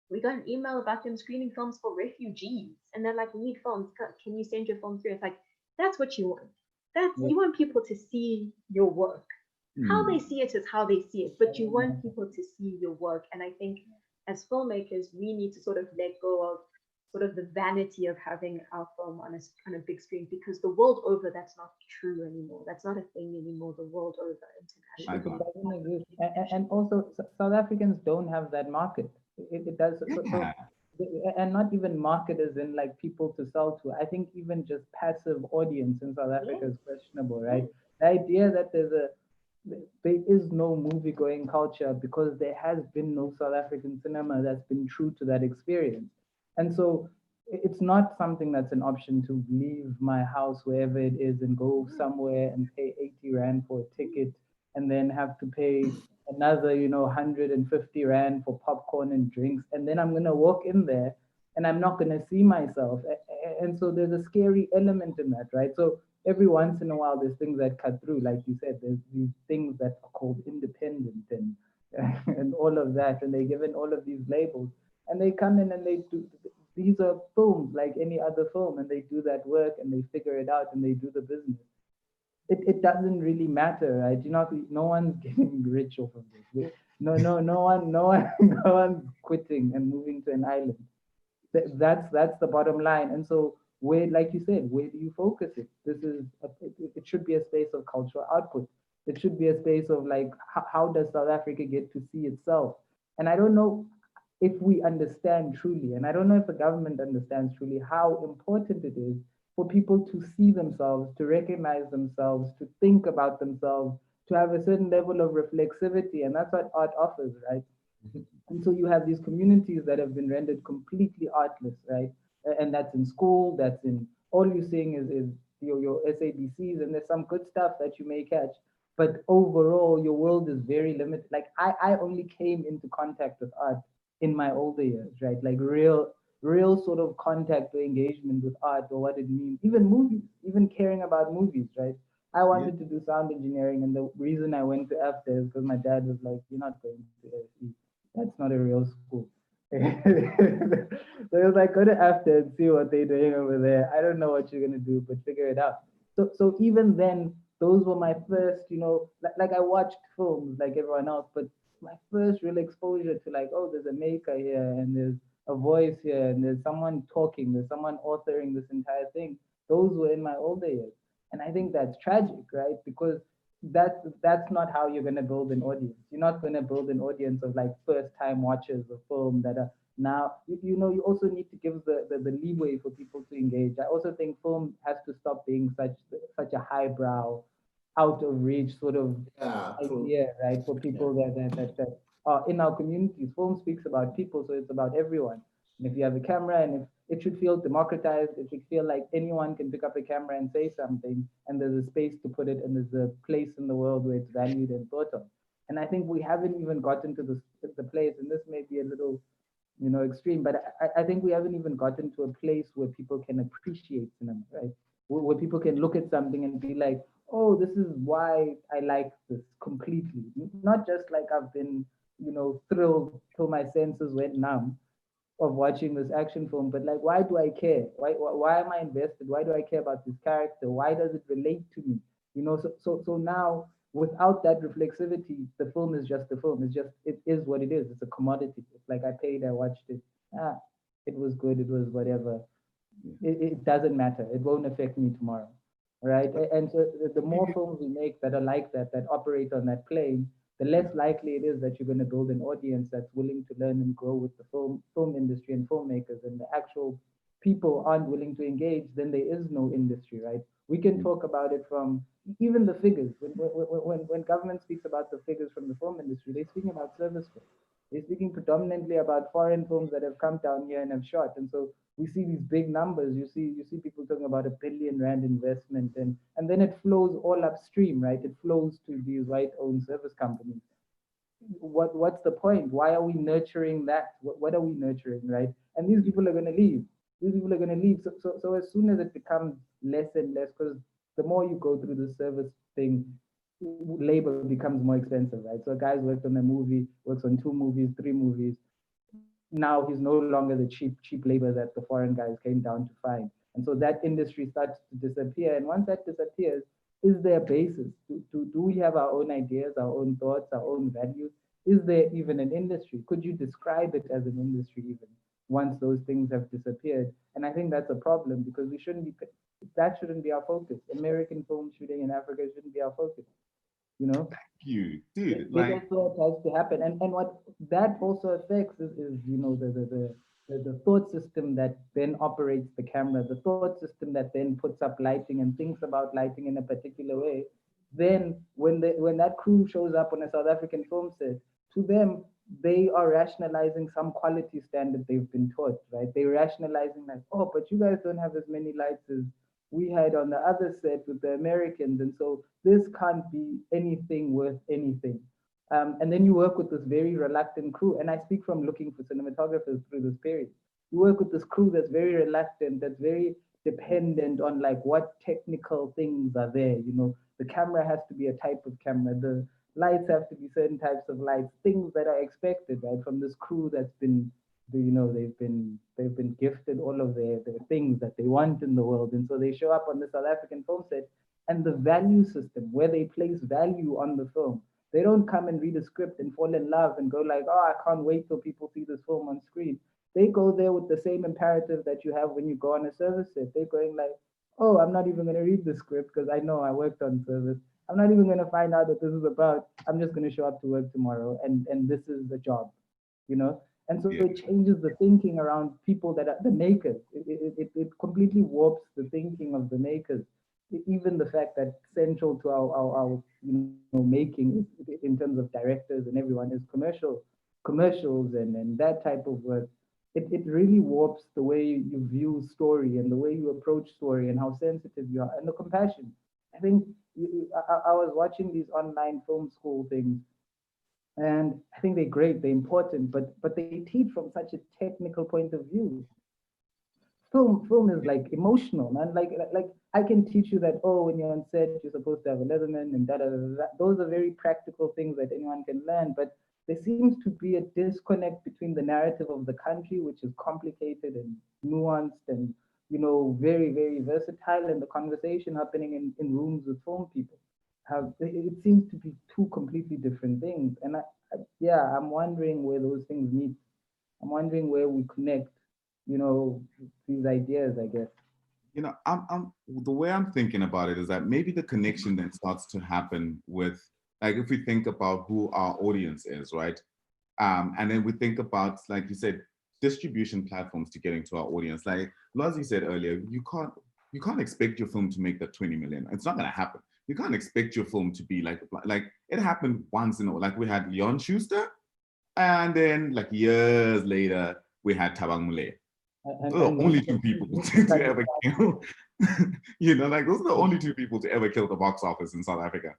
we got an email about them screening films for refugees, and they're like, we need films, can you send your film through? It's like, that's what you want. You want people to see your work. How they see it is how they see it, but you want people to see your work. And I think as filmmakers, we need to sort of let go of sort of the vanity of having our film on a big screen, because the world over, that's not true anymore. That's not a thing anymore. The world over, internationally. And also, South Africans don't have that market. It does. And not even market as in like people to sell to. I think even just passive audience in South Africa is questionable, right? The idea that there's there is no movie going culture because there has been no South African cinema that's been true to that experience. And so it's not something that's an option to leave my house wherever it is and go somewhere and pay 80 Rand for a ticket and then have to pay another, 150 Rand for popcorn and drinks. And then I'm going to walk in there and I'm not going to see myself. And so there's a scary element in that, right? So every once in a while, there's things that cut through. Like you said, there's these things that are called independent and and all of that, and they're given all of these labels, and they come in and they do. These are films like any other film, and they do that work and they figure it out and they do the business. It doesn't really matter, right? No one's getting rich off of this. No one, no one's quitting and moving to an island. That's the bottom line. And so where, like you said, where do you focus it? It should be a space of cultural output. It should be a space of like, how does South Africa get to see itself? And I don't know if we understand truly, and I don't know if the government understands truly how important it is for people to see themselves, to recognize themselves, to think about themselves, to have a certain level of reflexivity. And that's what art offers, right? And so you have these communities that have been rendered completely artless, right? And that's in school, that's in all you're seeing is your SABCs, and there's some good stuff that you may catch. But overall, your world is very limited. Like I only came into contact with art in my older years, right? Like real sort of contact or engagement with art or what it means, even movies, even caring about movies, right? I wanted to do sound engineering, and the reason I went to AFTA is because my dad was like, "You're not going to FE. That's not a real school." So it was like, go to AFTA and see what they're doing over there. I don't know what you're gonna do, but figure it out. So even then, those were my first, like I watched films like everyone else, but my first real exposure to like, oh, there's a maker here and there's a voice here and there's someone talking, there's someone authoring this entire thing. Those were in my older years. And I think that's tragic, right? Because that's not how you're gonna build an audience. You're not gonna build an audience of like first time watchers of film that are now, you also need to give the leeway for people to engage. I also think film has to stop being such a highbrow, out of reach sort of idea, right? For people that are in our communities. Film speaks about people, so it's about everyone. And if you have a camera, and if it should feel democratized, it should feel like anyone can pick up a camera and say something, and there's a space to put it, and there's a place in the world where it's valued and thought of. And I think we haven't even gotten to the place, and this may be a little, extreme, but I think we haven't even gotten to a place where people can appreciate cinema, right? Where people can look at something and be like, oh, this is why I like this completely. Not just like I've been, thrilled till my senses went numb of watching this action film, but like, why do I care? Why am I invested? Why do I care about this character? Why does it relate to me? So now without that reflexivity, the film is just a film. It is what it is. It's a commodity. It's like I paid, I watched it. Ah, it was good. It was whatever. It doesn't matter. It won't affect me tomorrow. Right. And so the more films we make that are like that operate on that plane, the less likely it is that you're going to build an audience that's willing to learn and grow with the film industry and filmmakers, and the actual people aren't willing to engage, then there is no industry, right? We can talk about it from even the figures. When government speaks about the figures from the film industry, they're speaking about service films. They're speaking predominantly about foreign films that have come down here and have shot. And so we see these big numbers. You see people talking about R1 billion investment, and then it flows all upstream, right? It flows to these white-owned service companies. What's the point? Why are we nurturing that? What are we nurturing, right? And these people are going to leave. These people are going to leave. So as soon as it becomes less and less, because the more you go through the service thing, labor becomes more expensive, right? So a guy's worked on a movie, works on 2 movies, 3 movies. Now he's no longer the cheap labor that the foreign guys came down to find. And so that industry starts to disappear. And once that disappears, is there a basis? Do we have our own ideas, our own thoughts, our own values? Is there even an industry? Could you describe it as an industry even once those things have disappeared? And I think that's a problem, because that shouldn't be our focus. American film shooting in Africa shouldn't be our focus. Thank you, dude. That's what has to happen, and what that also affects is the thought system that then operates the camera, the thought system that then puts up lighting and thinks about lighting in a particular way. then when that crew shows up on a South African film set, to them, they are rationalizing some quality standard they've been taught, right? They're rationalizing like, oh, but you guys don't have as many lights as we had on the other set with the Americans, and so this can't be anything worth anything. And then you work with this very reluctant crew, and I speak from looking for cinematographers through this period. You work with this crew that's very reluctant, that's very dependent on like what technical things are there. You know, the camera has to be a type of camera, the lights have to be certain types of lights, things that are expected, right, from this crew that's been, you know, they've been gifted all of their things that they want in the world. And so they show up on the South African film set, and the value system where they place value on the film, they don't come and read a script and fall in love and go like, oh, I can't wait till people see this film on screen. They go there with the same imperative that you have when you go on a service set. They're going like, oh, I'm not even going to read the script because I know I worked on service. I'm not even going to find out what this is about. I'm just going to show up to work tomorrow, and this is the job, you know? And so Yeah. it changes the thinking around people that are the makers. It completely warps the thinking of the makers. Even the fact that central to our you know, making in terms of directors and everyone is commercials and that type of work. It really warps the way you view story and the way you approach story and how sensitive you are and the compassion. I think I was watching these online film school things, and I think they're great, they're important, but they teach from such a technical point of view. Film is like emotional, man. Like I can teach you that, oh, when you're on set, you're supposed to have a Leatherman and da da da da. Those are very practical things that anyone can learn. But there seems to be a disconnect between the narrative of the country, which is complicated and nuanced and, you know, very, very versatile, and the conversation happening in rooms with film people. It seems to be two completely different things. And yeah, I'm wondering where those things meet. I'm wondering where we connect, you know, these ideas, I guess. You know, I'm the way I'm thinking about it is that maybe the connection then starts to happen with, like, if we think about who our audience is, right? And then we think about, like you said, distribution platforms to getting to our audience. Like Lwazi said earlier, you can't expect your film to make that 20 million. It's not gonna happen. You can't expect your film to be like it happened once, you know, like we had Leon Schuster, and then like years later we had Tabang Mule. Those are the only two people to ever kill. You know, like those are the only two people to ever kill the box office in South Africa.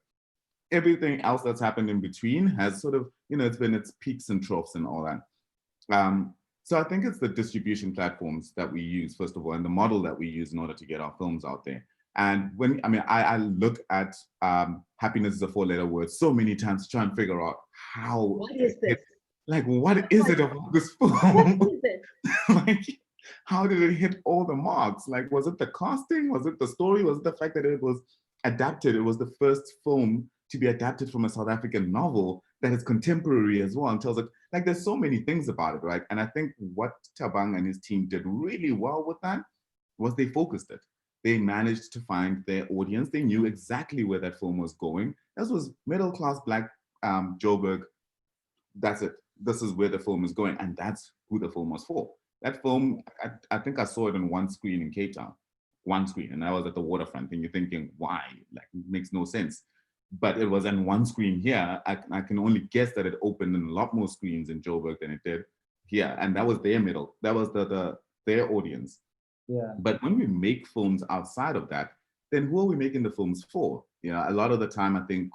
Everything else that's happened in between has sort of, you know, it's been its peaks and troughs and all that. So I think it's the distribution platforms that we use, first of all, and the model that we use in order to get our films out there. And when, I mean, I look at Happiness is a Four-Letter Word so many times to try and figure out how. What is this? Like, what is it about this film? What is it? Like, how did it hit all the marks? Like, was it the casting? Was it the story? Was it the fact that it was adapted? It was the first film to be adapted from a South African novel that is contemporary as well and tells it, like, there's so many things about it, right? And I think what Tabang and his team did really well with that was they focused it. They managed to find their audience. They knew exactly where that film was going. This was middle-class Black Joburg. That's it. This is where the film is going. And that's who the film was for. That film, I think I saw it on one screen in Cape Town, one screen, and I was at the waterfront, and you're thinking, why? Like, it makes no sense. But it was on one screen here. I can only guess that it opened in a lot more screens in Joburg than it did here, and that was their middle. That was their audience. Yeah. But when we make films outside of that, then who are we making the films for? You know, a lot of the time, I think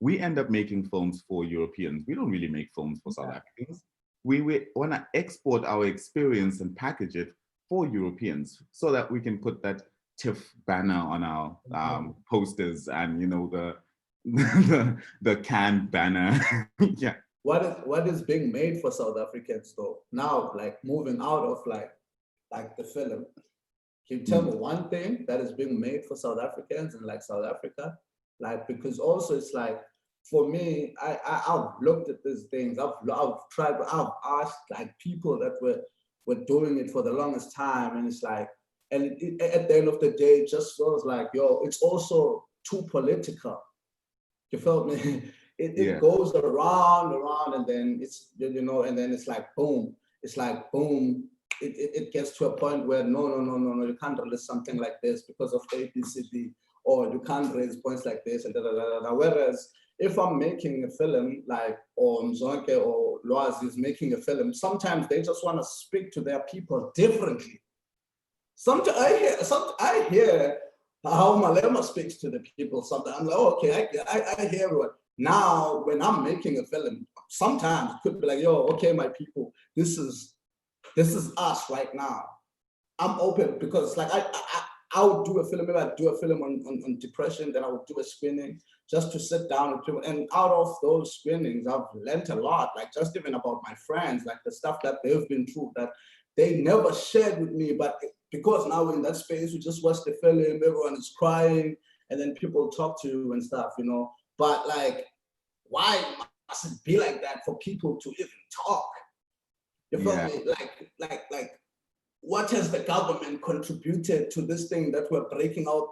we end up making films for Europeans. We don't really make films for South Africans. We want to export our experience and package it for Europeans so that we can put that TIFF banner on our posters and, you know, the Cannes banner. Yeah. What is being made for South Africans though? Now, like moving out of like the film. Can you tell me one thing that is being made for South Africans in like South Africa? Like, because also it's like, for me, I've looked at these things. I've asked like people that were doing it for the longest time, and it's like, and at the end of the day, it just feels like, yo, it's also too political. You felt me? It goes around, and then it's, you know, and then it's like boom. It's like boom. It gets to a point where no, you can't release something like this because of ABCD. or you can't raise points like this, and da, da, da, da, da. Whereas if I'm making a film, like, or Mzonke or Lwazi is making a film, sometimes they just want to speak to their people differently. Sometimes I hear how Malema speaks to the people. Sometimes I'm like, oh, okay, I hear what. Now, when I'm making a film, sometimes it could be like, yo, okay, my people, this is us right now. I'm open because like I would do a film, maybe I'd do a film on depression, then I would do a screening just to sit down with people. And out of those screenings, I've learned a lot, like just even about my friends, like the stuff that they've been through that they never shared with me. But because now in that space, you just watch the film, everyone is crying, and then people talk to you and stuff, you know. But like, why must it be like that for people to even talk? You feel me? Like, what has the government contributed to this thing that we're breaking our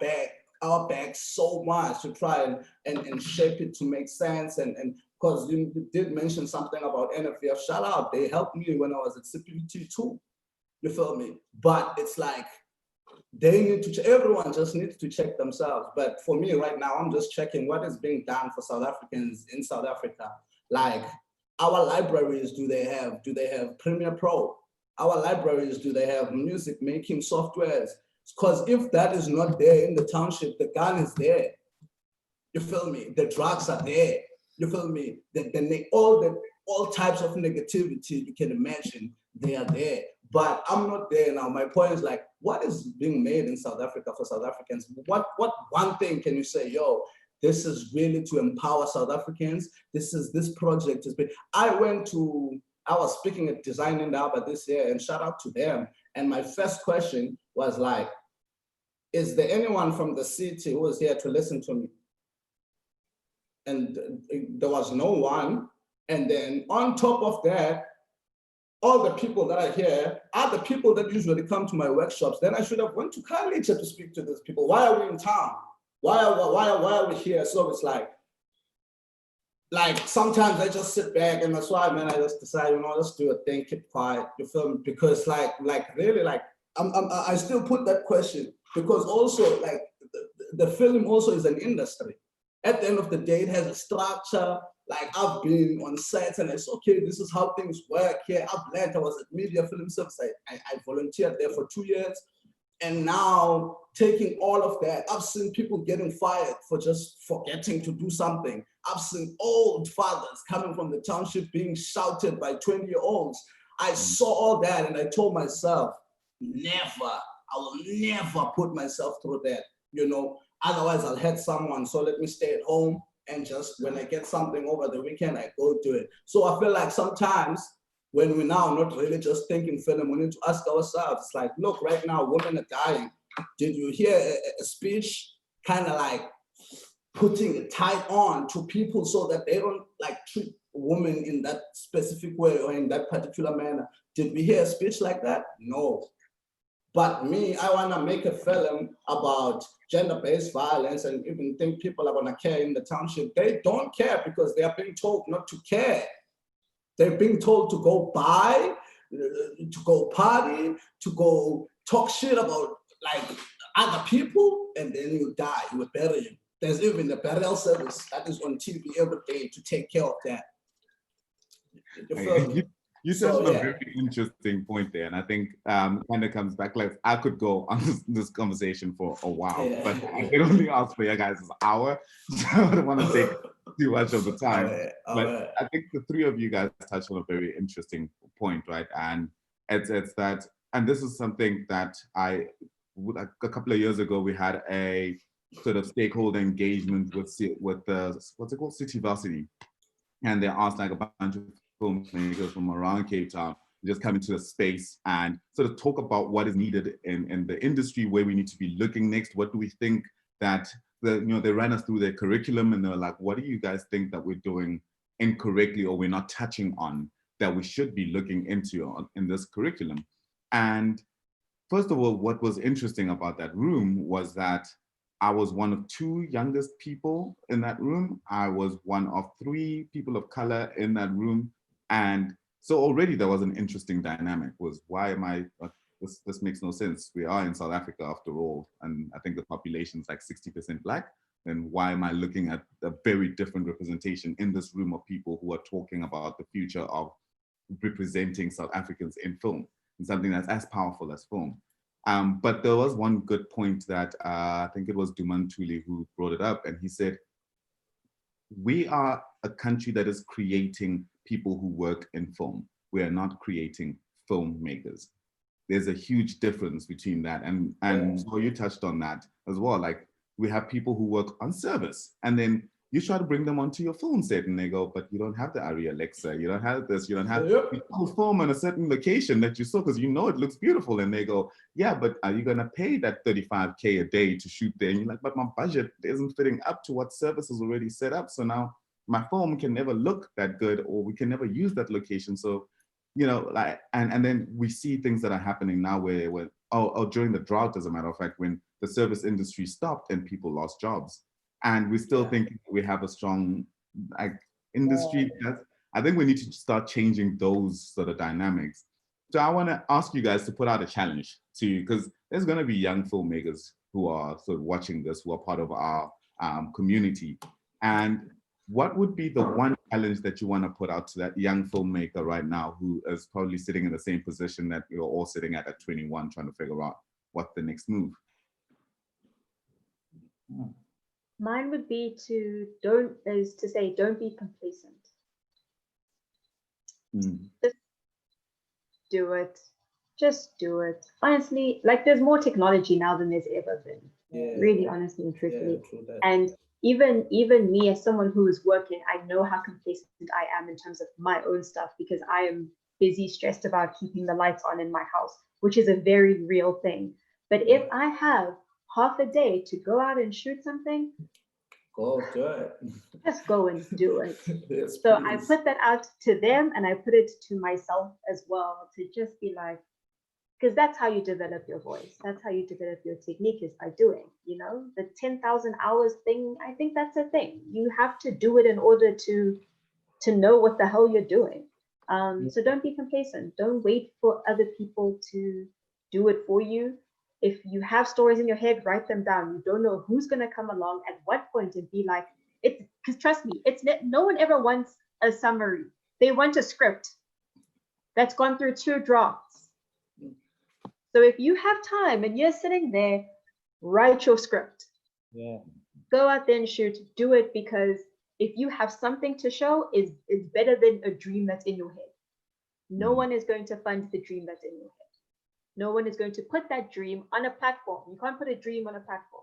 back so much to try and shape it to make sense? And because you did mention something about NFVF, shout out, they helped me when I was at CPT too. You feel me? But it's like, they need to, everyone just needs to check themselves. But for me right now, I'm just checking what is being done for South Africans in South Africa. Like, our libraries, do they have Premiere Pro? Our libraries, do they have music making softwares? Because if that is not there in the township, the gun is there. You feel me? The drugs are there. You feel me? All types of negativity you can imagine, they are there. But I'm not there now. My point is like, what is being made in South Africa for South Africans? What one thing can you say, yo, this is really to empower South Africans? This project has been, I was speaking at Design in the Harbor this year, and shout out to them. And my first question was like, is there anyone from the city who was here to listen to me? And there was no one. And then on top of that, all the people that are here are the people that usually come to my workshops. Then I should have went to college to speak to these people. Why are we in town? Why are we here? So it's like sometimes I just sit back, and that's why, man, I just decide, you know, let's do a thing, keep quiet, you feel me? Because like really, like I still put that question, because also like the film also is an industry. At the end of the day, it has a structure. Like, I've been on sets and it's okay, this is how things work here. I've learned, I was at Media Film Service. I volunteered there for 2 years. And now taking all of that, I've seen people getting fired for just forgetting to do something. I've seen old fathers coming from the township being shouted by 20-year-olds. I saw all that and I told myself, I will never put myself through that, you know, otherwise I'll hurt someone. So let me stay at home and just when I get something over the weekend, I go do it. So I feel like sometimes when we're now not really just thinking film, we need to ask ourselves, it's like, look, right now, women are dying. Did you hear a speech kind of like putting a tie on to people so that they don't like treat women in that specific way or in that particular manner? Did we hear a speech like that? No. But me, I want to make a film about gender-based violence and even think people are going to care in the township. They don't care because they are being told not to care. They're being told to go buy, to go party, to go talk shit about like other people, and then you die, you will bury you. There's even the burial service that is on TV every day to take care of that. You feel me? You touched on a very interesting point there, and I think kind of comes back. Like, I could go on this conversation for a while, but I can only ask for you guys an hour, so I don't want to take too much of the time. But I think the three of you guys touched on a very interesting point, right? And it's that, and this is something that a couple of years ago we had a sort of stakeholder engagement with the what's it called, City Varsity, and they asked like a bunch of filmmakers from around Cape Town just come into the space and sort of talk about what is needed in the industry, where we need to be looking next. What do we think that they ran us through their curriculum, and they were like, what do you guys think that we're doing incorrectly or we're not touching on that we should be looking into in this curriculum? And first of all, what was interesting about that room was that I was one of 2 youngest people in that room. I was one of 3 people of color in that room. And so already there was an interesting dynamic, was why am I this makes no sense. We are in South Africa after all, and I think the population is like 60% Black. Then why am I looking at a very different representation in this room of people who are talking about the future of representing South Africans in film, and something that's as powerful as film? But there was one good point that I think it was Duman Tuli who brought it up, and he said, we are a country that is creating people who work in film. We are not creating filmmakers. There's a huge difference between that. And so you touched on that as well. Like, we have people who work on service, and then you try to bring them onto your film set and they go, but you don't have the Arri Alexa, you don't have this, you don't have, you film on a certain location that you saw because you know it looks beautiful. And they go, yeah, but are you gonna pay that 35K a day to shoot there? And you're like, but my budget isn't fitting up to what service is already set up. So now my film can never look that good, or we can never use that location. So, you know, like, and then we see things that are happening now where during the drought, as a matter of fact, when the service industry stopped and people lost jobs. And we still think we have a strong industry. I think we need to start changing those sort of dynamics. So I want to ask you guys to put out a challenge to, because there's going to be young filmmakers who are sort of watching this, who are part of our community. And what would be the one challenge that you want to put out to that young filmmaker right now who is probably sitting in the same position that you're all sitting at 21, trying to figure out what the next move? Mine would be to say, don't be complacent. Just do it. Just do it. Honestly, like, there's more technology now than there's ever been. Really, honestly and truthfully. And even me as someone who is working, I know how complacent I am in terms of my own stuff, because I am busy, stressed about keeping the lights on in my house, which is a very real thing. But if I have half a day to go out and shoot something, go do it. Just go and do it. Yes, so please. I put that out to them, and I put it to myself as well, to just be like, because that's how you develop your voice. That's how you develop your technique, is by doing, you know, the 10,000 hours thing. I think that's a thing. You have to do it in order to know what the hell you're doing. So don't be complacent. Don't wait for other people to do it for you. If you have stories in your head, write them down. You don't know who's going to come along at what point and be like, because trust me, no one ever wants a summary. They want a script that's gone through 2 drafts. So if you have time and you're sitting there, write your script. Go out there and shoot. Do it, because if you have something to show, is better than a dream that's in your head. No one is going to fund the dream that's in your head. No one is going to put that dream on a platform. You can't put a dream on a platform,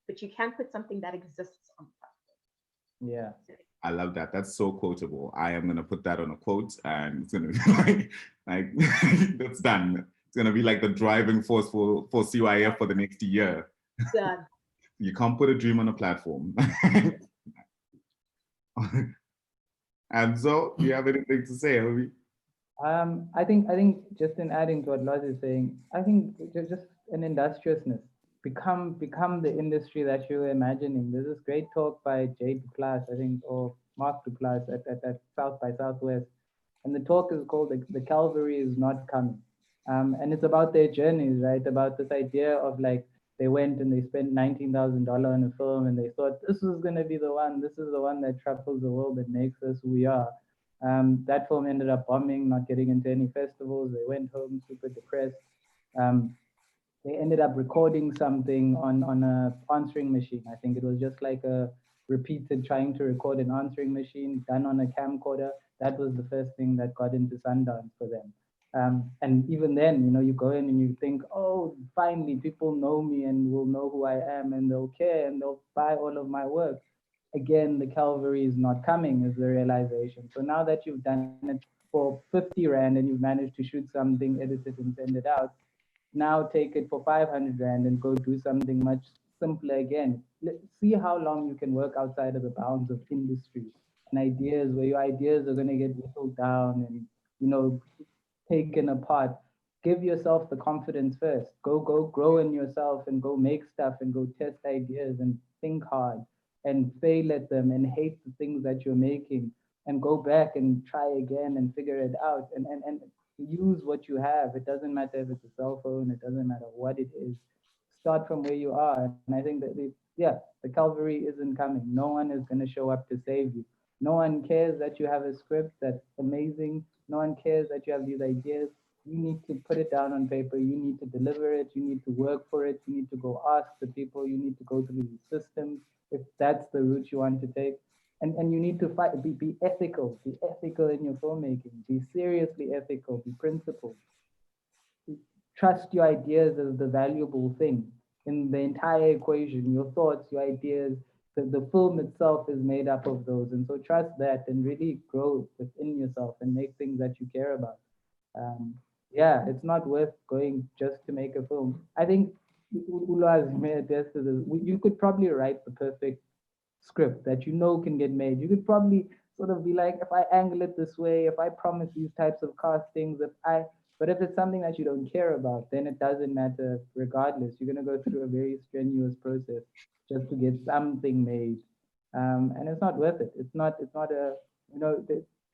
but you can put something that exists on a platform. I love that. That's so quotable. I am going to put that on a quote, and it's going to be like that's done. It's going to be like the driving force for CYF for the next year. Done. You can't put a dream on a platform. And so, do you have anything to say, Hobie? I think just in adding to what Lwazi is saying, I think just an industriousness. Become the industry that you're imagining. There's this great talk by Jay Duclas, I think, or Mark Duclas at South by Southwest. And the talk is called The Calvary is Not Coming. And it's about their journeys, right? About this idea of, like, they went and they spent $19,000 on a film, and they thought, this is going to be the one. This is the one that travels the world, that makes us who we are. That film ended up bombing, not getting into any festivals. They went home super depressed. They ended up recording something on a answering machine. I think it was just like a repeated trying to record an answering machine done on a camcorder. That was the first thing that got into Sundance for them. And even then, you know, you go in and you think, oh, finally people know me and will know who I am, and they'll care and they'll buy all of my work. Again, the Calvary is not coming, is the realization. So now that you've done it for 50 Rand and you've managed to shoot something, edit it and send it out, now take it for 500 Rand and go do something much simpler again. See how long you can work outside of the bounds of industry and ideas, where your ideas are going to get whittled down and, you know, taken apart. Give yourself the confidence first. Go grow in yourself and go make stuff and go test ideas and think hard and fail at them and hate the things that you're making and go back and try again and figure it out. And use what you have. It doesn't matter if it's a cell phone, it doesn't matter what it is. Start from where you are. And I think that, the cavalry isn't coming. No one is going to show up to save you. No one cares that you have a script that's amazing. No one cares that you have these ideas. You need to put it down on paper. You need to deliver it. You need to work for it. You need to go ask the people. You need to go through these systems if that's the route you want to take. And you need to fight, be ethical in your filmmaking, be seriously ethical, be principled. Trust your ideas as the valuable thing in the entire equation, your thoughts, your ideas, the film itself is made up of those. And so trust that and really grow within yourself and make things that you care about. It's not worth going just to make a film. I think Lwazi may attest to this. You could probably write the perfect script that you know can get made. You could probably sort of be like, if I angle it this way, if I promise these types of castings, but if it's something that you don't care about, then it doesn't matter regardless. You're gonna go through a very strenuous process just to get something made. And it's not worth it. It's not a,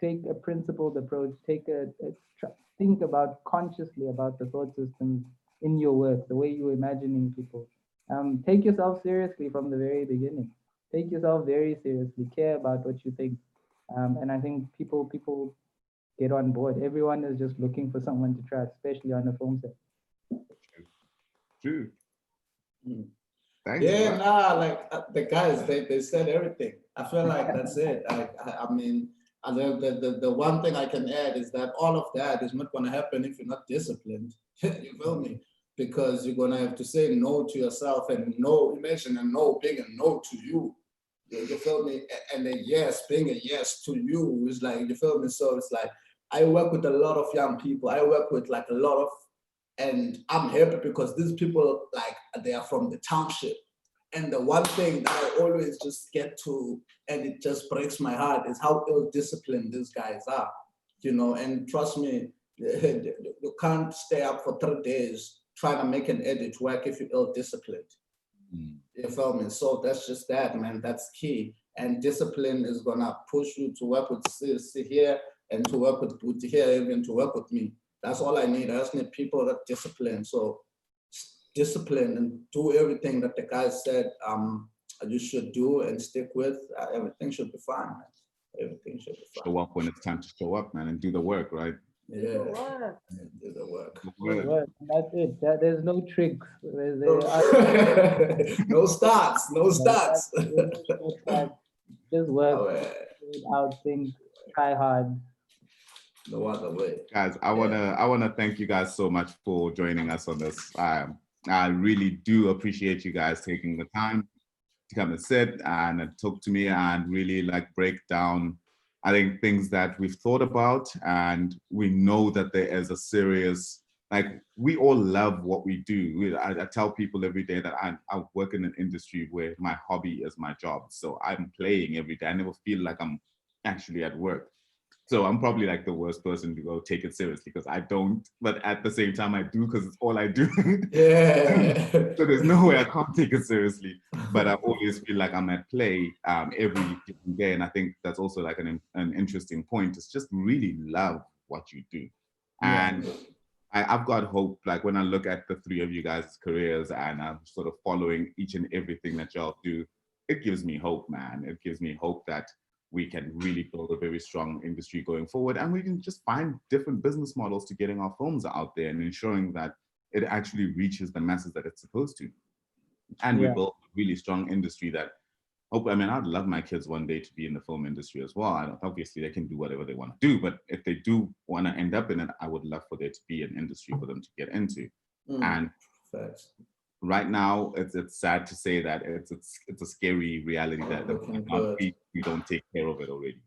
take a principled approach, think about consciously about the thought systems in your work, the way you're imagining people. Take yourself seriously from the very beginning. Take yourself very seriously, care about what you think. And I think people get on board. Everyone is just looking for someone to trust, especially on a film set. True. Thanks, the guys, they said everything. I feel like that's it. I mean, the one thing I can add is that all of that is not going to happen if you're not disciplined. You feel me? Because you're going to have to say no to yourself and no, imagine a no being a no to you. You feel me? And a yes being a yes to you is like, you feel me? So it's like, I work with a lot of young people. I work with like a lot of, and I'm happy because these people, like, they are from the township. And the one thing that I always just get to, and it just breaks my heart, is how ill-disciplined these guys are, and trust me, you can't stay up for 3 days trying to make an edit work if you're ill-disciplined. You feel me? So that's just that, man. That's key. And discipline is gonna push you to work with Sisi here and to work with Buti here, even to work with me. That's all I need. I just need people that discipline. So discipline and do everything that the guys said you should do and stick with. Everything should be fine, man. Everything should be fine. Show up when it's time to show up, man, and do the work, right? Yeah, do the work. That's it. There's no tricks. No starts. No starts. Just work out, think, try hard. No other way. Guys, I wanna thank you guys so much for joining us on this. I really do appreciate you guys taking the time to come and sit and talk to me and really like break down, I think, things that we've thought about, and we know that there is a serious, like, we all love what we do. I tell people every day that I work in an industry where my hobby is my job. So I'm playing every day. I never feel like I'm actually at work. So I'm probably like the worst person to go take it seriously because I don't, but at the same time I do because it's all I do. Yeah. So there's no way I can't take it seriously, but I always feel like I'm at play every day. And I think that's also like an interesting point. It's just really love what you do. And I've got hope, like when I look at the three of you guys' careers and I'm sort of following each and everything that y'all do, it gives me hope, man. It gives me hope that we can really build a very strong industry going forward, and we can just find different business models to getting our films out there and ensuring that it actually reaches the masses that it's supposed to. And we build a really strong industry that, I'd love my kids one day to be in the film industry as well. Obviously they can do whatever they want to do, but if they do want to end up in it, I would love for there to be an industry for them to get into. And right now, it's sad to say that it's a scary reality that we don't take care of it already.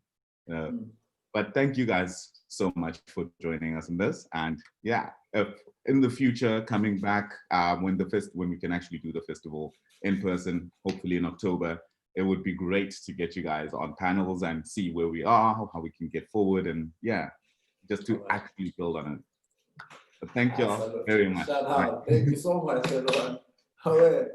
But thank you guys so much for joining us in this. And yeah, if in the future, coming back when we can actually do the festival in person, hopefully in October, it would be great to get you guys on panels and see where we are, how we can get forward, and just to actually build on it. But thank you all very much. Shout out. Thank you so much, everyone. All right.